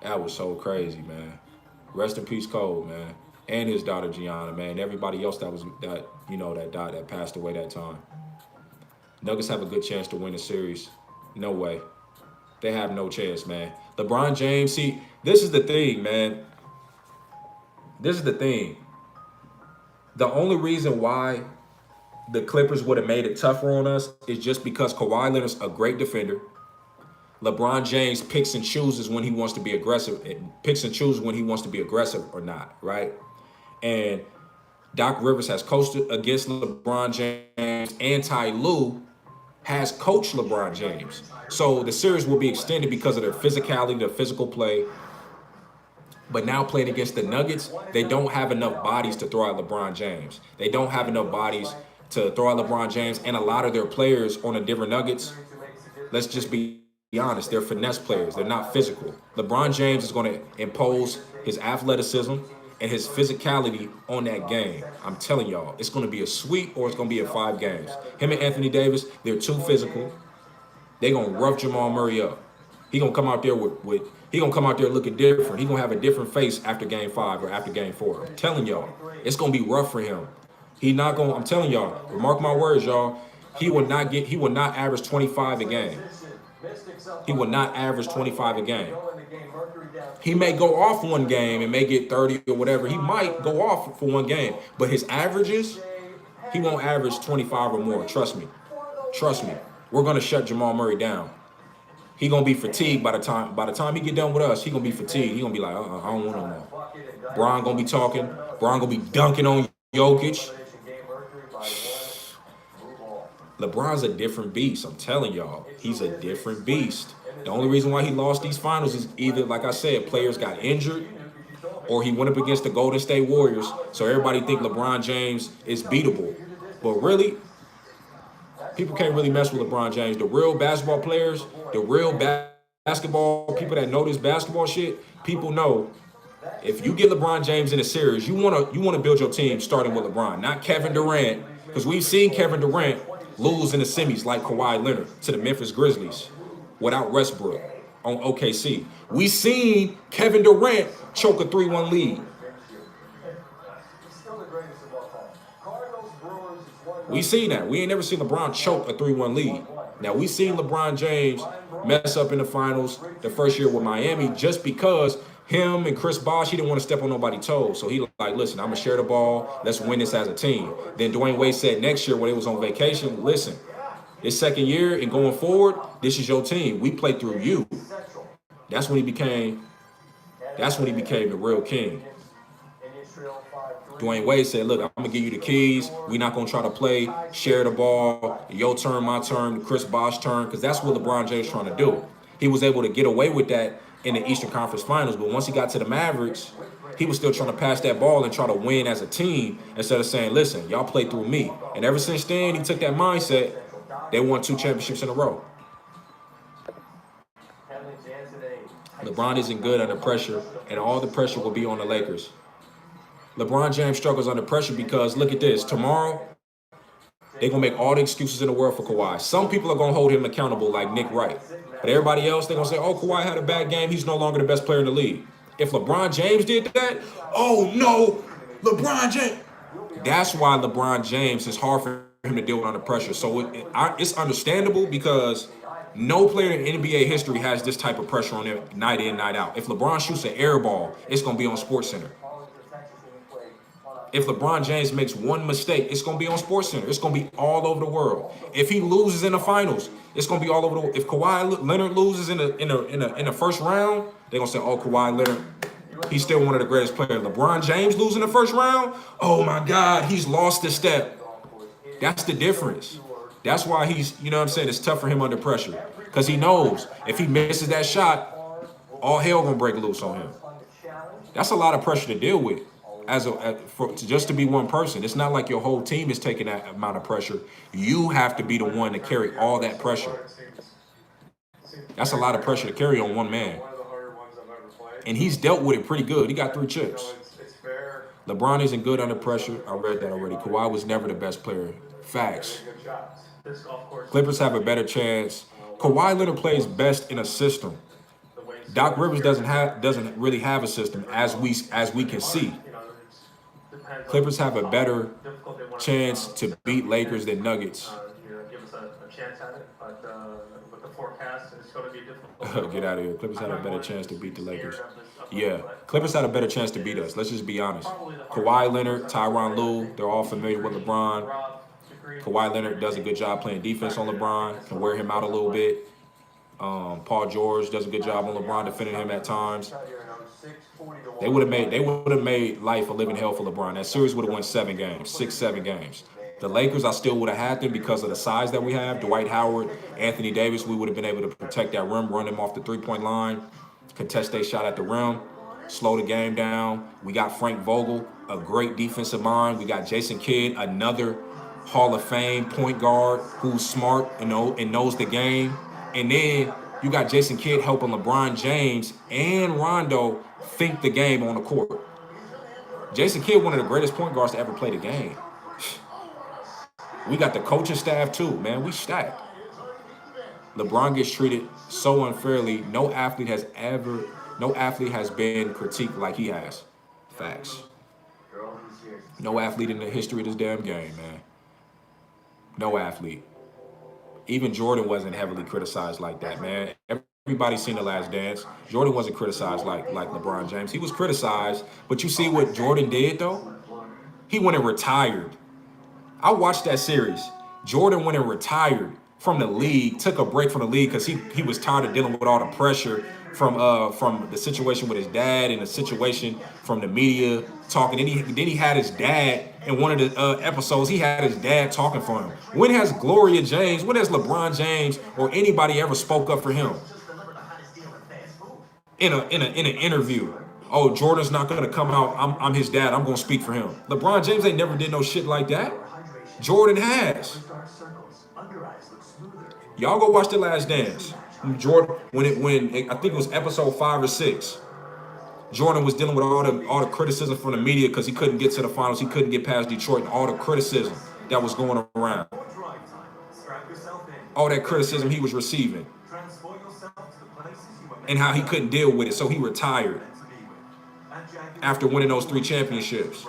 that was so crazy, man. Rest in peace, Cole, man. And his daughter, Gianna, man. Everybody else that died, that passed away that time. Nuggets have a good chance to win the series. No way. They have no chance, man. LeBron James, see, this is the thing, man. This is the thing. The only reason why the Clippers would have made it tougher on us is just because Kawhi Leonard's a great defender. LeBron James picks and chooses when he wants to be aggressive, or not, right? And Doc Rivers has coached against LeBron James, and Ty Lue has coached LeBron James. So the series will be extended because of their physicality, their physical play. But now playing against the Nuggets, they don't have enough bodies to throw at LeBron James. They don't have enough bodies to throw at LeBron James, and a lot of their players on the different Nuggets, let's just be honest, they're finesse players. They're not physical. LeBron James is going to impose his athleticism and his physicality on that game. I'm telling y'all, it's going to be a sweep or it's going to be in 5 games. Him and Anthony Davis, they're too physical. They're going to rough Jamal Murray up. He going to come out there he going to come out there looking different. He going to have a different face after game 5 or after game 4. I'm telling y'all, it's going to be rough for him. I'm telling y'all, mark my words, y'all, he will not average 25 a game. He will not average 25 a game. He may go off one game and may get 30 or whatever. He might go off for one game, but his averages, he won't average 25 or more. Trust me. Trust me. We're gonna shut Jamal Murray down. He gonna be fatigued by the time he get done with us. He gonna be fatigued. He gonna be like, I don't want no more. Bron gonna be talking. Bron gonna be dunking on Jokic. LeBron's a different beast. I'm telling y'all, he's a different beast. The only reason why he lost these finals is either, like I said, players got injured, or he went up against the Golden State Warriors. So everybody think LeBron James is beatable. But really, people can't really mess with LeBron James. The real basketball players, the real basketball people that know this basketball shit, people know if you get LeBron James in a series, you wanna build your team starting with LeBron, not Kevin Durant, because we've seen Kevin Durant lose in the semis like Kawhi Leonard to the Memphis Grizzlies without Westbrook on OKC. We seen Kevin Durant choke a 3-1 lead. He's still the greatest of all time. Cardinals, Brewers, We seen that. We ain't never seen LeBron choke a 3-1 lead. Now, we seen LeBron James mess up in the finals the first year with Miami just because him and Chris Bosh, he didn't want to step on nobody's toes. So he like, listen, I'm going to share the ball. Let's win this as a team. Then Dwayne Wade said next year when they was on vacation, listen, this second year and going forward, this is your team. We play through you. That's when he became the real king. Dwayne Wade said, look, I'm going to give you the keys. We're not going to try to play, share the ball, your turn, my turn, Chris Bosh turn, because that's what LeBron James trying to do. He was able to get away with that in the Eastern Conference Finals, but once he got to the Mavericks, he was still trying to pass that ball and try to win as a team instead of saying, listen, y'all play through me. And ever since then, he took that mindset. They won 2 championships in a row. LeBron isn't good under pressure, and all the pressure will be on the Lakers. LeBron James struggles under pressure because, look at this, tomorrow, they're going to make all the excuses in the world for Kawhi. Some people are going to hold him accountable like Nick Wright. But everybody else, they're going to say, oh, Kawhi had a bad game. He's no longer the best player in the league. If LeBron James did that, oh, no, LeBron James. That's why LeBron James is hard for him to deal with under pressure. So it's understandable because no player in NBA history has this type of pressure on him night in, night out. If LeBron shoots an air ball, it's going to be on SportsCenter. If LeBron James makes one mistake, it's going to be on SportsCenter. It's going to be all over the world. If he loses in the finals, it's going to be all over the world. If Kawhi Leonard loses in the first round, they're going to say, oh, Kawhi Leonard, he's still one of the greatest players. LeBron James losing the first round, oh, my God, he's lost a step. That's the difference. That's why he's, you know what I'm saying, it's tough for him under pressure. Because he knows if he misses that shot, all hell going to break loose on him. That's a lot of pressure to deal with. Just to be one person. It's not like your whole team is taking that amount of pressure. You have to be the one to carry all that pressure. That's a lot of pressure to carry on one man. And he's dealt with it pretty good. He got 3 chips. LeBron isn't good under pressure. I read that already. Kawhi was never the best player. Facts. Clippers have a better chance. Kawhi Leonard plays best in a system. Doc Rivers doesn't really have a system as we can see. Clippers have a better chance to beat Lakers than Nuggets. Get out of here. Clippers had a better chance to beat the Lakers. Yeah, Clippers had a better chance to beat us. Let's just be honest. Kawhi Leonard, Tyronn Lue, they're all familiar with LeBron. Kawhi Leonard does a good job playing defense on LeBron, can wear him out a little bit. Paul George does a good job on LeBron defending him at times. They would have made life a living hell for LeBron. That series would have won 7 games, 6-7 games. The Lakers, I still would have had them because of the size that we have. Dwight Howard, Anthony Davis, we would have been able to protect that rim, run them off the 3-point line, contest their shot at the rim, slow the game down. We got Frank Vogel, a great defensive mind. We got Jason Kidd, another Hall of Fame point guard who's smart and knows the game. And then you got Jason Kidd helping LeBron James and Rondo think the game on the court. Jason Kidd, one of the greatest point guards to ever play the game. We got the coaching staff too, man. We stacked. LeBron gets treated so unfairly. No athlete has been critiqued like he has. Facts. No athlete in the history of this damn game, man. No athlete. Even Jordan wasn't heavily criticized like that, man. Everybody's seen The Last Dance. Jordan wasn't criticized like LeBron James. He was criticized, but you see what Jordan did, though? He went and retired. I watched that series. Jordan went and retired from the league, took a break from the league because he was tired of dealing with all the pressure from the situation with his dad and the situation from the media talking. Then he had his dad in one of the episodes. He had his dad talking for him. When has Gloria James, when has LeBron James or anybody ever spoke up for him in an interview? Oh, Jordan's not gonna come out. I'm his dad. I'm gonna speak for him. LeBron James ain't never did no shit like that. Jordan has. Y'all go watch The Last Dance. Jordan, when I think it was episode 5 or 6, Jordan was dealing with all the criticism from the media because he couldn't get to the finals. He couldn't get past Detroit, and all the criticism that was going around. All that criticism he was receiving. And how he couldn't deal with it, so he retired after winning those 3 championships.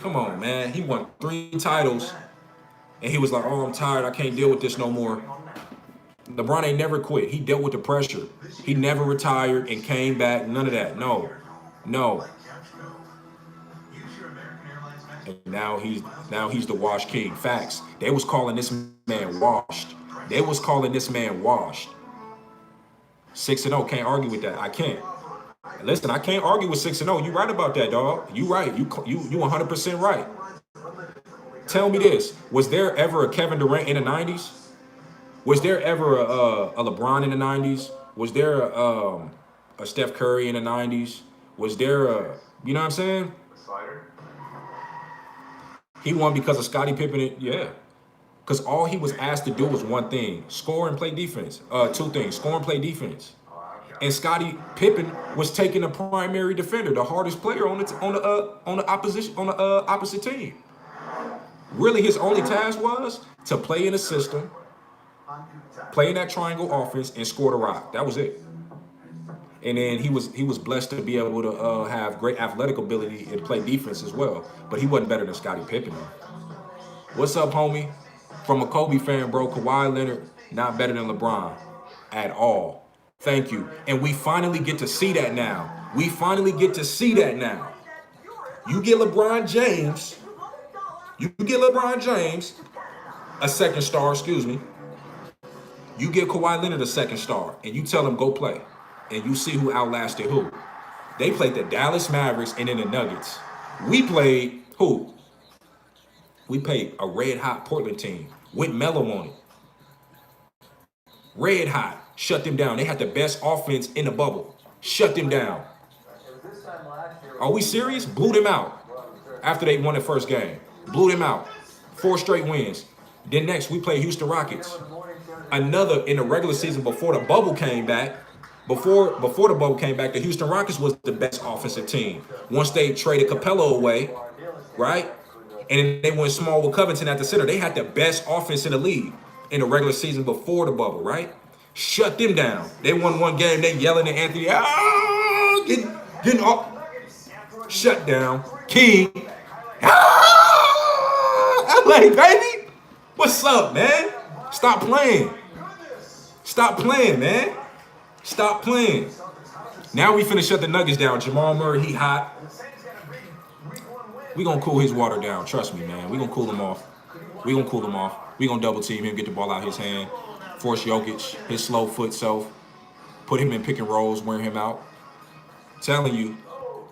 Come on, man. He won 3 titles, and he was like, "Oh, I'm tired. I can't deal with this no more." LeBron ain't never quit. He dealt with the pressure. He never retired and came back. None of that. No. And now he's the wash king. Facts. They was calling this man washed. 6-0. Can't argue with that. I can't. Listen, I can't argue with 6-0. You right about that, dog. You right. You 100% right. Tell me this: was there ever a Kevin Durant in the '90s? Was there ever a LeBron in the '90s? Was there a Steph Curry in the '90s? Was there you know what I'm saying? He won because of Scottie Pippen. Yeah. Because all he was asked to do was one thing: score and play defense. 2 things: score and play defense. And Scottie Pippen was taking a primary defender, the hardest player on the opposite team. Really, his only task was to play in a system, play in that triangle offense, and score the rock. That was it. And then he was blessed to be able to have great athletic ability and play defense as well. But he wasn't better than Scottie Pippen. What's up, homie? From a Kobe fan, bro. Kawhi Leonard, not better than LeBron at all. Thank you. And we finally get to see that now. You get LeBron James, a second star, excuse me. You give Kawhi Leonard a second star, and you tell him go play. And you see who outlasted who. They played the Dallas Mavericks and then the Nuggets. We played who? We played a red-hot Portland team with Melo on it. Red hot. Shut them down. They had the best offense in the bubble. Shut them down. Are we serious? Blew them out after they won the first game. Blew them out. 4 straight wins. Then next, we played Houston Rockets. Another in the regular season before the bubble came back. Before the bubble came back, the Houston Rockets was the best offensive team. Once they traded Capello away, right? And then they went small with Covington at the center. They had the best offense in the league in the regular season before the bubble, right? Shut them down. They won 1 game. They yelling at Anthony. Getting off. Shut down. King. LA, baby. What's up, man? Stop playing. Man. Stop playing. Now we finna shut the Nuggets down. Jamal Murray, he hot. We gonna cool his water down. Trust me, man. We gonna cool him off. We gonna double team him, get the ball out his hand. Force Jokic, his slow foot self. Put him in pick and rolls, wear him out. Telling you,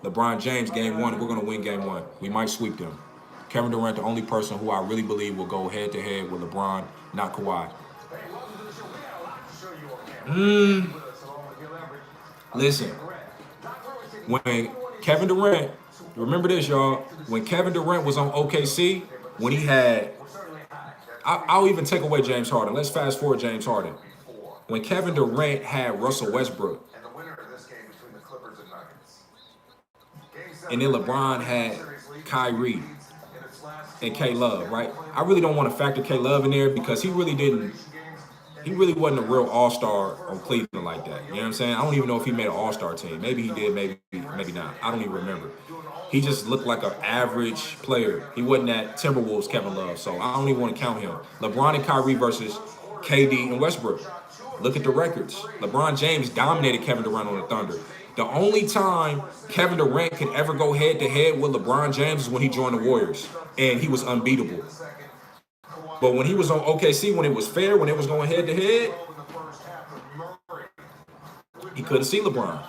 LeBron James, game 1, we're going to win game 1. We might sweep them. Kevin Durant, the only person who I really believe will go head-to-head with LeBron, not Kawhi. Listen, when Kevin Durant, remember this, y'all, when Kevin Durant was on OKC, when he had, I'll even take away James Harden. Let's fast forward James Harden. When Kevin Durant had Russell Westbrook, and then LeBron had Kyrie and K-Love, right? I really don't want to factor K-Love in there because he really wasn't a real all-star on Cleveland like that. You know what I'm saying? I don't even know if he made an all-star team. Maybe he did, maybe not. I don't even remember. He just looked like an average player. He wasn't that Timberwolves Kevin Love, so I don't even want to count him. LeBron and Kyrie versus KD and Westbrook. Look at the records. LeBron James dominated Kevin Durant on the Thunder. The only time Kevin Durant could ever go head-to-head with LeBron James is when he joined the Warriors, and he was unbeatable. But when he was on OKC, when it was fair, when it was going head-to-head, he couldn't see LeBron.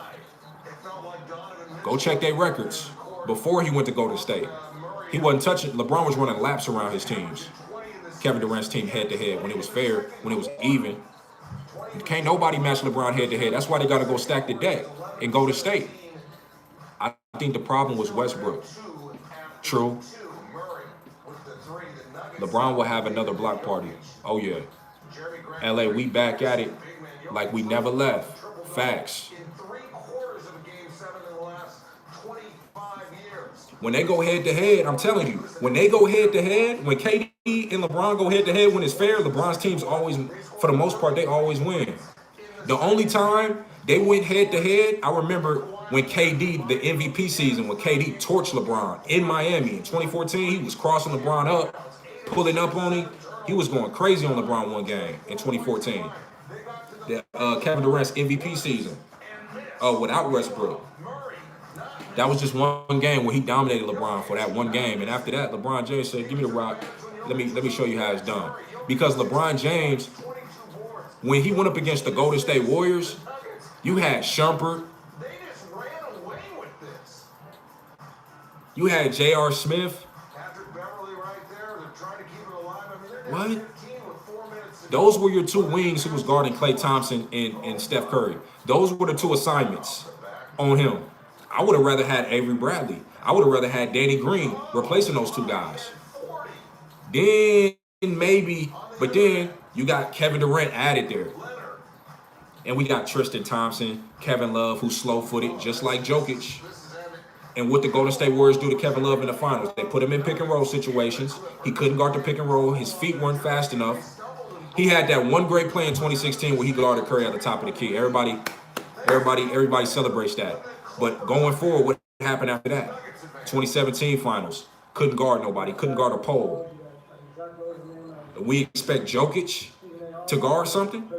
Go check their records. Before he went to Golden State, he wasn't touching. LeBron was running laps around his teams. Kevin Durant's team head-to-head when it was fair, when it was even. Can't nobody match LeBron head-to-head. That's why they got to go stack the deck and go to State. I think the problem was Westbrook. True. LeBron will have another block party. Oh, yeah. LA, we back at it like we never left. Facts. When they go head-to-head, I'm telling you, when they go head-to-head, when KD and LeBron go head-to-head when it's fair, LeBron's teams always, for the most part, they always win. The only time they went head to head, I remember when KD, the MVP season, when KD torched LeBron in Miami in 2014, he was crossing LeBron up, pulling up on him. He was going crazy on LeBron one game in 2014. Kevin Durant's MVP season without Westbrook. That was just one game where he dominated LeBron for that one game. And after that, LeBron James said, give me the rock. Let me show you how it's done. Because LeBron James, when he went up against the Golden State Warriors, you had Shumpert. You had J.R. Smith. What? Those were your two wings who was guarding Klay Thompson and Steph Curry. Those were the two assignments on him. I would have rather had Avery Bradley. I would have rather had Danny Green replacing those two guys. Then maybe, but then you got Kevin Durant added there. And we got Tristan Thompson, Kevin Love, who's slow-footed, just like Jokic. And what the Golden State Warriors do to Kevin Love in the finals, they put him in pick-and-roll situations. He couldn't guard the pick-and-roll. His feet weren't fast enough. He had that one great play in 2016 where he guarded Curry at the top of the key. Everybody celebrates that. But going forward, what happened after that? 2017 finals. Couldn't guard nobody. Couldn't guard a pole. We expect Jokic to guard something?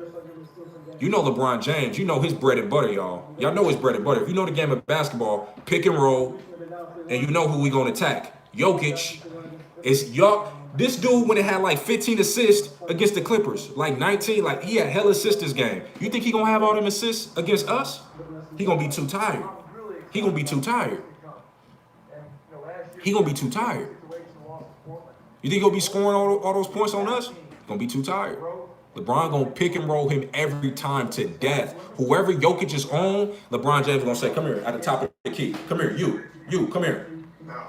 You know LeBron James. You know his bread and butter, y'all. Y'all know his bread and butter. If you know the game of basketball, pick and roll, and you know who we gonna attack. Jokic is y'all. This dude, when it had like 15 assists against the Clippers, like 19, like he had hella assists this game. You think he gonna have all them assists against us? He gonna be too tired. He gonna be too tired. He gonna be too tired. You think he gonna be scoring all those points on us? He gonna be too tired. LeBron gonna pick and roll him every time to death. Whoever Jokic is on, LeBron James gonna say, come here, at the top of the key. Come here, you, come here.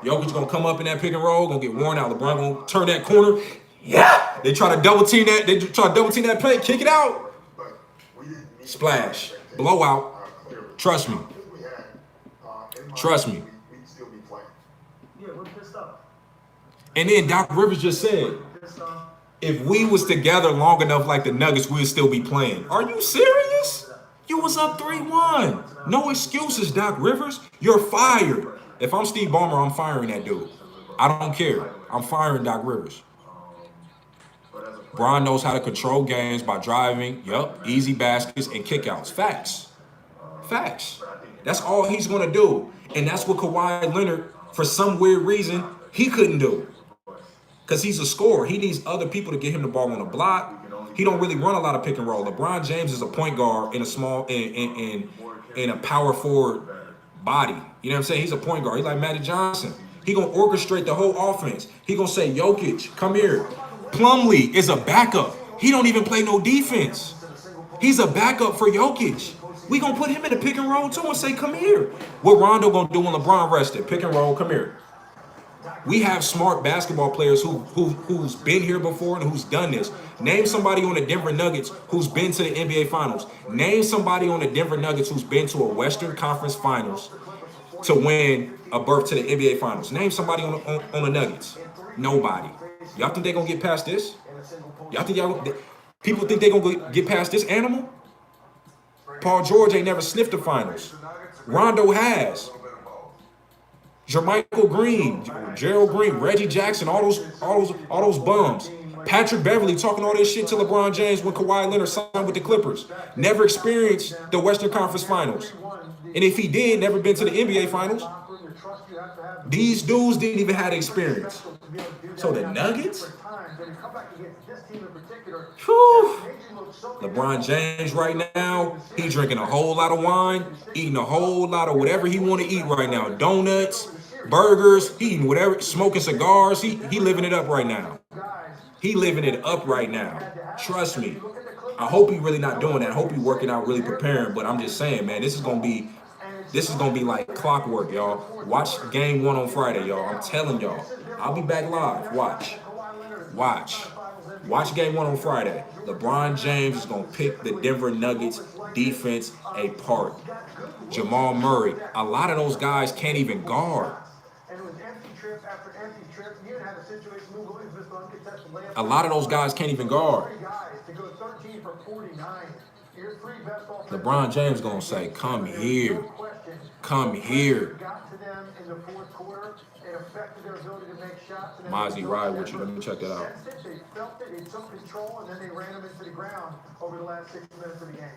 Jokic gonna come up in that pick and roll, gonna get worn out. LeBron gonna turn that corner. Yeah! They try to double team that. They try to double team that play, kick it out. Splash. Blowout. Trust me. Trust me. And then Doc Rivers just said, if we was together long enough like the Nuggets, we'd still be playing. Are you serious? You was up 3-1. No excuses, Doc Rivers. You're fired. If I'm Steve Ballmer, I'm firing that dude. I don't care. I'm firing Doc Rivers. Bron knows how to control games by driving, easy baskets and kickouts. Facts. Facts. That's all he's going to do. And that's what Kawhi Leonard, for some weird reason, he couldn't do. Because he's a scorer. He needs other people to get him the ball on the block. He don't really run a lot of pick and roll. LeBron James is a point guard in a small, in a power forward body. You know what I'm saying? He's a point guard. He's like Magic Johnson. He gonna orchestrate the whole offense. He gonna say, Jokic, come here. Plumlee is a backup. He don't even play no defense. He's a backup for Jokic. We gonna put him in the pick and roll too and say, come here. What Rondo gonna do when LeBron rested? Pick and roll, come here. We have smart basketball players who's been here before and who's done this. Name somebody on the Denver Nuggets who's been to the NBA Finals. Name somebody on the Denver Nuggets who's been to a Western Conference Finals to win a berth to the NBA Finals. Name somebody on the Nuggets. Nobody. Y'all think they're going to get past this? Y'all think people think they're going to get past this animal? Paul George ain't never sniffed the finals. Rondo has. Jermichael Green, Gerald Green, Reggie Jackson, all those bums. Patrick Beverly talking all this shit to LeBron James when Kawhi Leonard signed with the Clippers. Never experienced the Western Conference Finals. And if he did, never been to the NBA Finals. These dudes didn't even have the experience. So the Nuggets? Whew. LeBron James right now, he drinking a whole lot of wine, eating a whole lot of whatever he want to eat right now. Donuts, burgers, he eating whatever, smoking cigars. He living it up right now. He living it up right now. Trust me. I hope he really not doing that. I hope he working out, really preparing. But I'm just saying, man, this is gonna be like clockwork, y'all. Watch game 1 on Friday, y'all. I'm telling y'all. I'll be back live. Watch game 1 on Friday. LeBron James is gonna pick the Denver Nuggets defense apart. Jamal Murray. A lot of those guys can't even guard. A lot of those guys can't even guard. LeBron James gonna say, "Come here, come here." Mozzie ride with you. Let me check that out. They felt it, they took control, and then they ran them into the ground over the last 6 minutes of the game.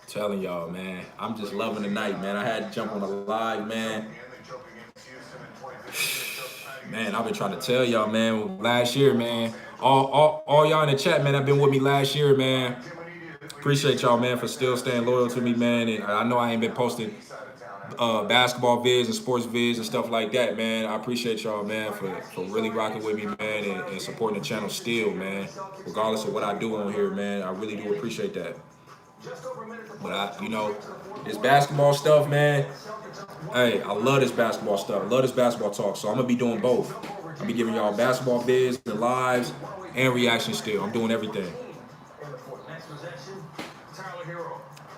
Telling y'all, man, I'm just loving the night, man. I had to jump on the live, man. Man, I've been trying to tell y'all, man, last year, man. All y'all in the chat, man, have been with me last year, man. Appreciate y'all, man, for still staying loyal to me, man. And I know I ain't been posting basketball vids and sports vids and stuff like that, man. I appreciate y'all, man, for really rocking with me, man, and supporting the channel still, man. Regardless of what I do on here, man, I really do appreciate that. But you know, this basketball stuff, man. Hey, I love this basketball stuff. I love this basketball talk. So I'm gonna be doing both. I'll be giving y'all basketball vids, and lives, and reactions still. I'm doing everything.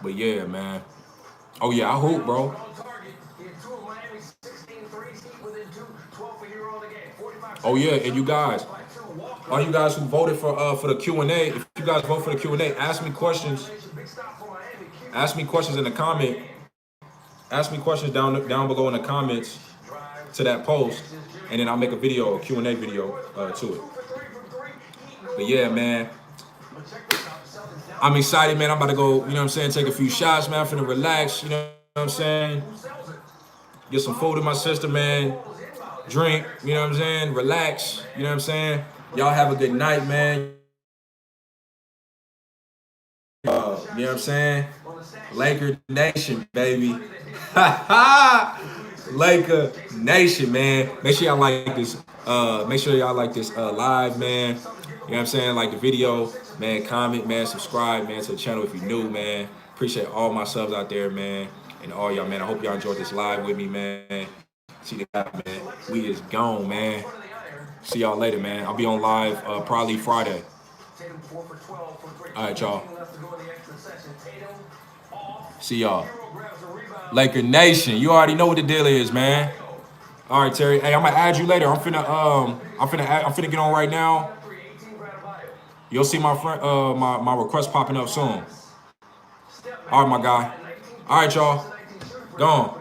But yeah, man. Oh yeah, I hope, bro. Oh yeah, and you guys, all you guys who voted for the Q&A, if you guys vote for the Q&A, ask me questions. Ask me questions in the comment. Ask me questions down below in the comments to that post, and then I'll make a video, a Q&A video to it. But yeah, man, I'm excited, man. I'm about to go, you know what I'm saying, take a few shots, man. I'm finna relax, you know what I'm saying? Get some food in my system, man. Drink, you know what I'm saying? Relax, you know what I'm saying? Y'all have a good night, man. You know what I'm saying? Laker Nation, baby. Laker Nation, man. Make sure y'all like this. Make sure y'all like this live, man. You know what I'm saying? Like the video, man. Comment, man. Subscribe, man, to the channel if you're new, man. Appreciate all my subs out there, man, and all y'all, man. I hope y'all enjoyed this live with me, man. See the guy, man. We is gone, man. See y'all later, man. I'll be on live probably Friday. All right, y'all. See y'all. Laker Nation, you already know what the deal is, man. All right, Terry. Hey, I'm gonna add you later. I'm finna get on right now. You'll see my friend, my request popping up soon. All right, my guy. All right, y'all. Gone.